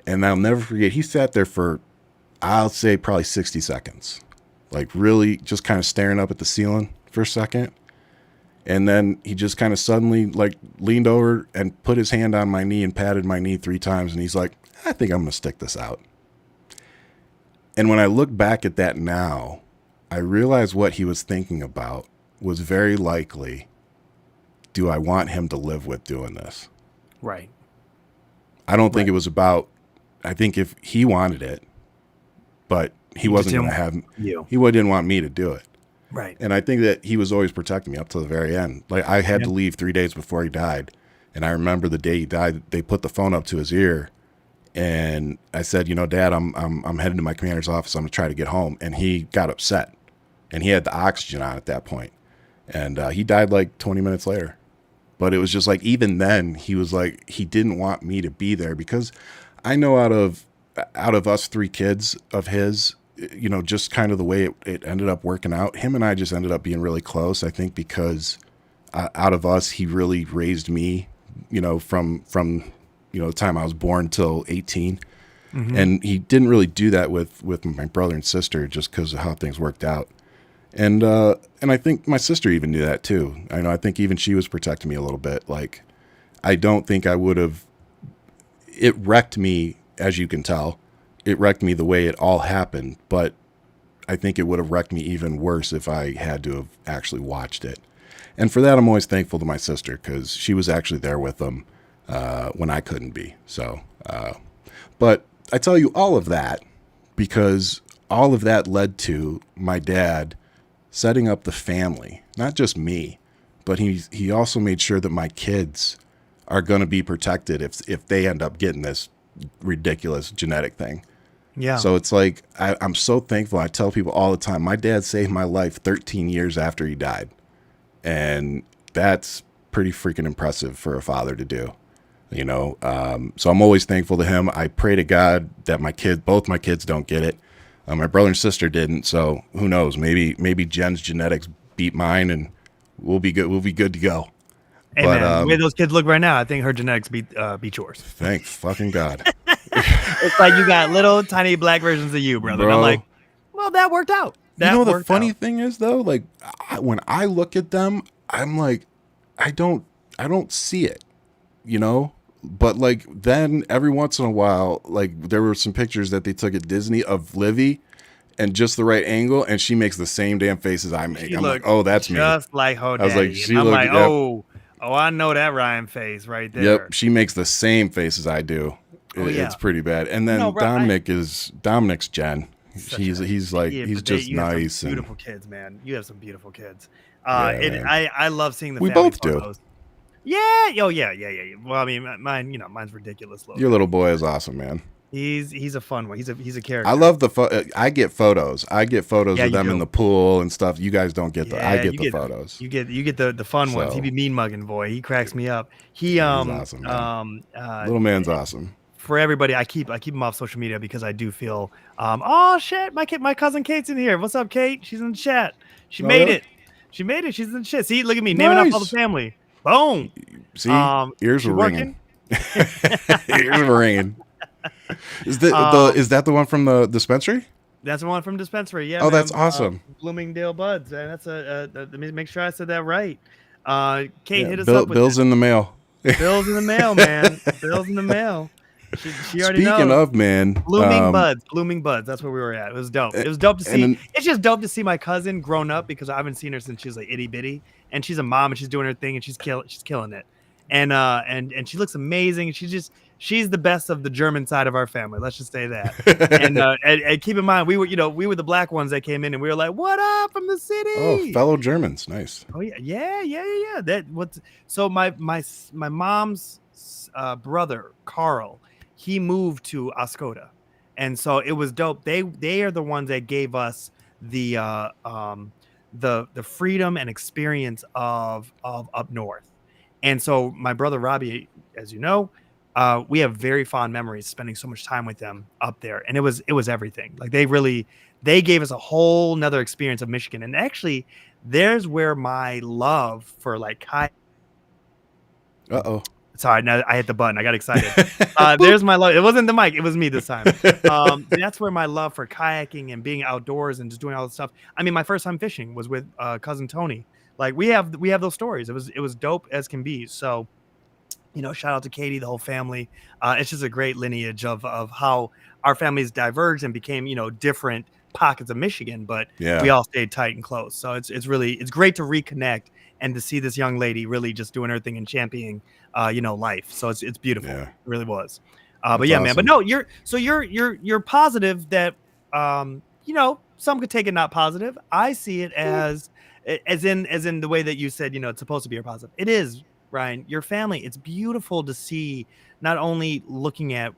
And I'll never forget, he sat there for, I'll say probably 60 seconds, like really just kind of staring up at the ceiling for a second. And then he just kind of suddenly like leaned over and put his hand on my knee and patted my knee 3 times. And he's like, I think I'm going to stick this out. And when I look back at that now, I realize what he was thinking about was very likely, do I want him to live with doing this? Right. I don't think it was about, I think if he wanted it, but he wasn't going to have, he didn't want me to do it. Right. And I think that he was always protecting me up to the very end. Like I had to leave 3 days before he died. And I remember the day he died, they put the phone up to his ear. And I said, Dad, I'm heading to my commander's office. I'm going to try to get home. And he got upset. And he had the oxygen on at that point. And he died like 20 minutes later. But it was just like, even then, he was like, he didn't want me to be there because I know out of us 3 kids of his, just kind of the way it ended up working out, him and I just ended up being really close. I think because out of us, he really raised me, from the time I was born till 18. Mm-hmm. And he didn't really do that with my brother and sister just because of how things worked out. And I think my sister even knew that too. I think even she was protecting me a little bit. Like, I don't think I would have, it wrecked me, as you can tell, it wrecked me the way it all happened, but I think it would have wrecked me even worse if I had to have actually watched it. And for that, I'm always thankful to my sister because she was actually there with them when I couldn't be. So, but I tell you all of that because all of that led to my dad setting up the family, not just me, but he also made sure that my kids are going to be protected if they end up getting this ridiculous genetic thing. Yeah. So it's like, I'm so thankful. I tell people all the time, my dad saved my life 13 years after he died. And that's pretty freaking impressive for a father to do, you know? So I'm always thankful to him. I pray to God that both my kids don't get it. My brother and sister didn't. So who knows? Maybe Jen's genetics beat mine and we'll be good. We'll be good to go. Hey, but, man, the way those kids look right now, I think her genetics beat yours. Thank fucking God. It's like you got little tiny black versions of you, brother. Bro. And I'm like, well, that worked out. The funny thing is though, like when I look at them, I'm like, I don't see it, you know? But like then every once in a while, like there were some pictures that they took at Disney of Livy and just the right angle, and she makes the same damn face as I make. I'm like, oh, that's me. Just like her daddy. I was like, she I'm looked, like, yep. oh, I know that Ryan face right there. Yep, she makes the same face as I do. It's pretty bad. And then Dominic's Jen. He's just nice. Beautiful kids, man. You have some beautiful kids. Man. I love seeing the we family both photos. do. Yeah. Oh yeah. Well, I mean, mine's ridiculous. Your little boy is awesome, man. He's a fun one. He's a character. I love I get photos. I get photos Yeah, of them do. in the pool and stuff. You guys don't get I get you the photos. You get the fun ones. He be mean mugging boy. He cracks me up. He's awesome, man. Little man's awesome. For everybody, I keep him off social media because I do feel oh shit, my cousin Kate's in here. What's up, Kate? She's in the chat. She made it. She's in the chat. See, look at me naming off all the family. Boom. See, ears were ringing. Ears were ringing. Is that the one from the dispensary? That's the one from dispensary. Yeah. Oh, man. That's awesome. Bloomingdale Buds. And that's let me make sure I said that right. Kate, hit us up. With Bill's in the mail. Bill's in the mail, man. Bill's in the mail. She already knows. Speaking of, man, Blooming Buds. That's where we were at. It was dope. It was dope to see. It's just dope to see my cousin grown up because I haven't seen her since she was like itty bitty, and she's a mom and she's doing her thing and she's killing it, and she looks amazing. She's the best of the German side of our family. Let's just say that. and keep in mind, we were the black ones that came in and we were like, "What up from the city?" Oh, fellow Germans, nice. Oh yeah. So my mom's brother Carl. He moved to Oscoda, and so it was dope. They are the ones that gave us the freedom and experience of up north. And so my brother Robbie, as you know, we have very fond memories spending so much time with them up there, and it was everything. Like they gave us a whole nother experience of Michigan, and actually, there's where my love for like Sorry, no, I hit the button. I got excited. There's my love. It wasn't the mic. It was me this time. That's where my love for kayaking and being outdoors and just doing all this stuff. I mean, my first time fishing was with cousin Tony. Like we have those stories. It was dope as can be. So, shout out to Katie, the whole family. It's just a great lineage of how our families diverged and became, different pockets of Michigan, but we all stayed tight and close. So it's great to reconnect and to see this young lady really just doing her thing and championing life. So it's beautiful. Yeah. It really was. But yeah, awesome. Man. But no, you're positive that some could take it not positive. I see it as in the way that you said, it's supposed to be a positive. It is, Ryan, your family. It's beautiful to see, not only looking at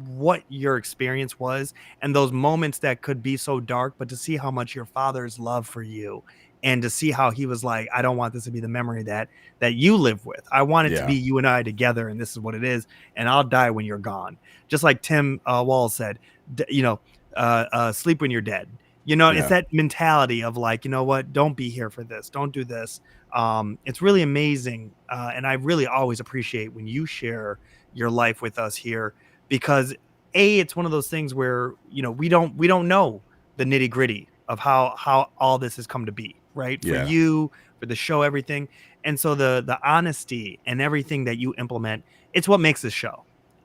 what your experience was and those moments that could be so dark, but to see how much your father's love for you. And to see how he was like, I don't want this to be the memory that you live with. I want it to be you and I together, and this is what it is. And I'll die when you're gone. Just like Tim Walz said, sleep when you're dead. It's that mentality of like, you know what? Don't be here for this. Don't do this. It's really amazing. And I really always appreciate when you share your life with us here, because it's one of those things where, we don't know the nitty gritty of how all this has come to be. Right. For you, for the show, everything. And so the honesty and everything that you implement, it's what makes this show.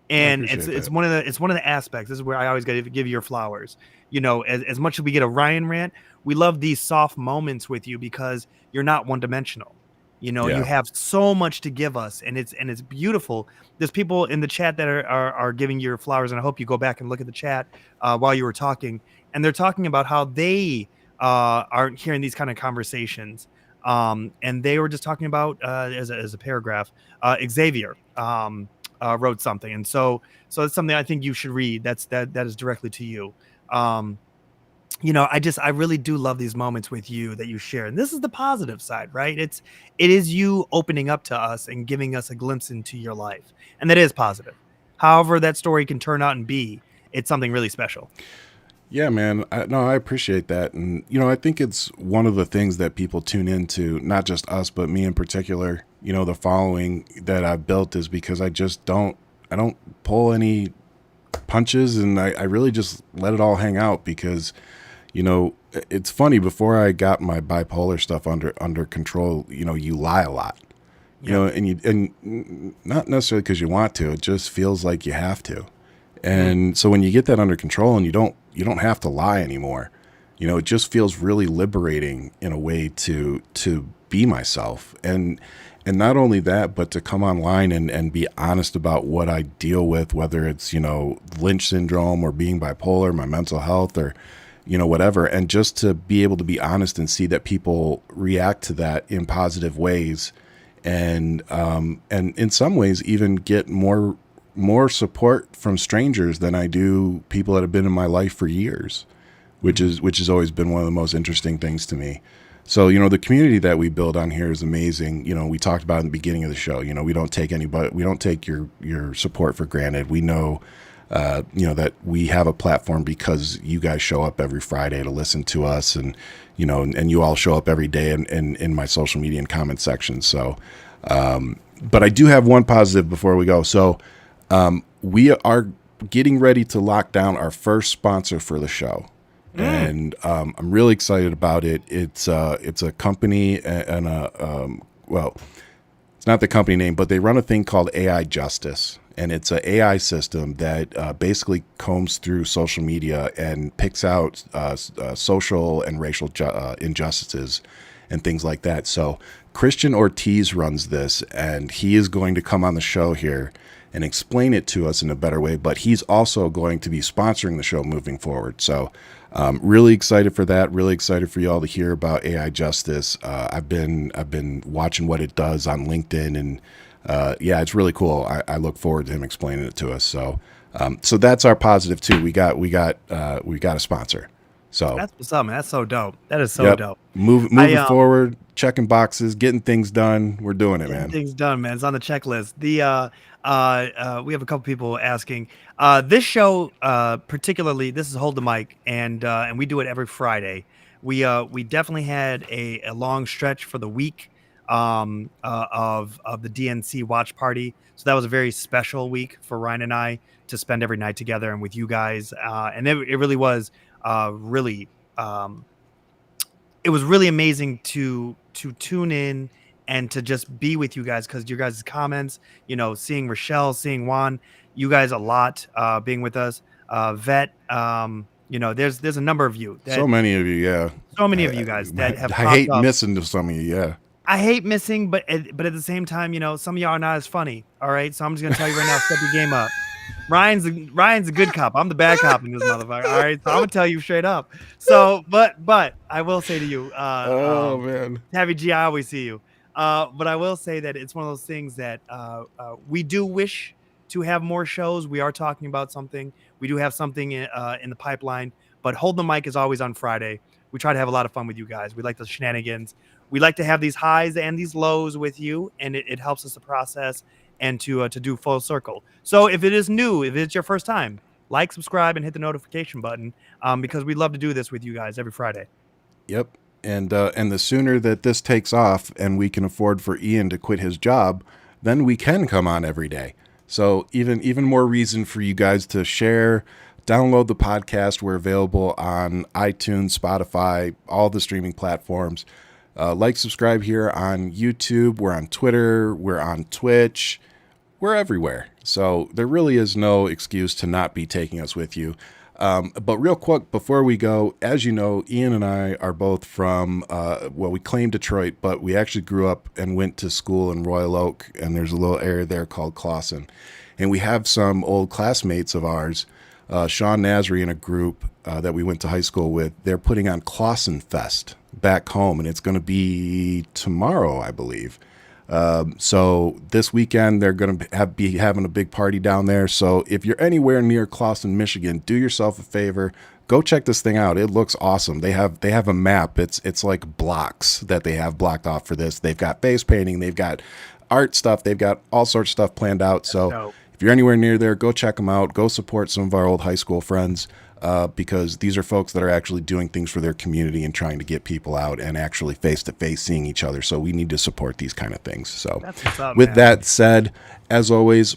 And it's one of the aspects. This is where I always got to give you your flowers. As much as we get a Ryan rant, we love these soft moments with you because you're not one dimensional. You know, you have so much to give us, and it's beautiful. There's people in the chat that are giving you your flowers, and I hope you go back and look at the chat while you were talking, and they're talking about how they aren't hearing these kind of conversations. And they were just talking about as a paragraph, Xavier wrote something, and so it's something I think you should read. That is directly to you. You know, I really do love these moments with you that you share. And this is the positive side, right? It is you opening up to us and giving us a glimpse into your life. And that is positive. However that story can turn out and be, it's something really special. Yeah, man. I appreciate that. And, you know, I think it's one of the things that people tune into, not just us, but me in particular. You know, the following that I've built is because I don't pull any punches, and I really just let it all hang out because, you know, it's funny, before I got my bipolar stuff under control, you know, you lie a lot, you know, and not necessarily because you want to, it just feels like you have to. And so when you get that under control and you don't have to lie anymore, you know, it just feels really liberating in a way to be myself. And not only that, but to come online and be honest about what I deal with, whether it's, you know, Lynch syndrome or being bipolar, my mental health, or, you know, whatever. And just to be able to be honest and see that people react to that in positive ways. And in some ways even get more support from strangers than I do people that have been in my life for years, which has always been one of the most interesting things to me. So, you know, the community that we build on here is amazing. You know, we talked about in the beginning of the show, you know, we don't take your support for granted. We know, you know, that we have a platform because you guys show up every Friday to listen to us, and, you know, and you all show up every day in my social media and comment section. So, but I do have one positive before we go. So, we are getting ready to lock down our first sponsor for the show. And I'm really excited about it. It's a company and well, it's not the company name, but they run a thing called AI Justice, and it's an AI system that basically combs through social media and picks out social and racial injustices and things like that. So Christian Ortiz runs this, and he is going to come on the show here and explain it to us in a better way, but he's also going to be sponsoring the show moving forward. So really excited for that. Really excited for y'all to hear about AI Justice. I've been watching what it does on LinkedIn, and yeah, it's really cool. I look forward to him explaining it to us. So that's our positive too. We got a sponsor. So that's what's up, man. That's so dope. That is so dope. Moving forward, checking boxes, getting things done. We're doing it, man. Things done, man. It's on the checklist. We have a couple people asking. This show, particularly, this is Hold the Mic, and we do it every Friday. We definitely had a long stretch for the week of the DNC watch party. So that was a very special week for Ryan and I to spend every night together and with you guys. And it really was it was really amazing to tune in and to just be with you guys, because your guys' comments, you know, seeing Rochelle, seeing Juan, you guys a lot, being with us, Vet, you know, there's a number of you. So many of you, yeah. So many of you guys that have. I hate missing to some of you, yeah. I hate missing, but at the same time, you know, some of y'all are not as funny. All right, so I'm just gonna tell you right now, step your game up. Ryan's a good cop. I'm the bad cop in this motherfucker. All right, so I'm gonna tell you straight up. So, but I will say to you, man, Tavi G, I always see you. But I will say that it's one of those things that we do wish to have more shows. We are talking about something. We do have something in the pipeline. But Hold the Mic is always on Friday. We try to have a lot of fun with you guys. We like the shenanigans. We like to have these highs and these lows with you, and it helps us to process and to do full circle. So if it is new, if it's your first time, like, subscribe, and hit the notification button, because we love to do this with you guys every Friday. Yep. And the sooner that this takes off and we can afford for Ian to quit his job, then we can come on every day. So even more reason for you guys to share, download the podcast. We're available on iTunes, Spotify, all the streaming platforms. Like, subscribe here on YouTube. We're on Twitter. We're on Twitch. We're everywhere. So there really is no excuse to not be taking us with you. But real quick, before we go, as you know, Ian and I are both from, we claim Detroit, but we actually grew up and went to school in Royal Oak, and there's a little area there called Clawson. And we have some old classmates of ours, Sean Nasri and a group that we went to high school with. They're putting on Clawson Fest back home, and it's going to be tomorrow, I believe. So this weekend they're going to be having a big party down there. So if you're anywhere near Clawson, Michigan, do yourself a favor, go check this thing out. It looks awesome. They have a map. It's like blocks that they have blocked off for this. They've got face painting, they've got art stuff, they've got all sorts of stuff planned out. So if you're anywhere near there, go check them out. Go support some of our old high school friends. Because these are folks that are actually doing things for their community and trying to get people out and actually face-to-face seeing each other. So we need to support these kind of things. So That's what's up, with man. that said, as always,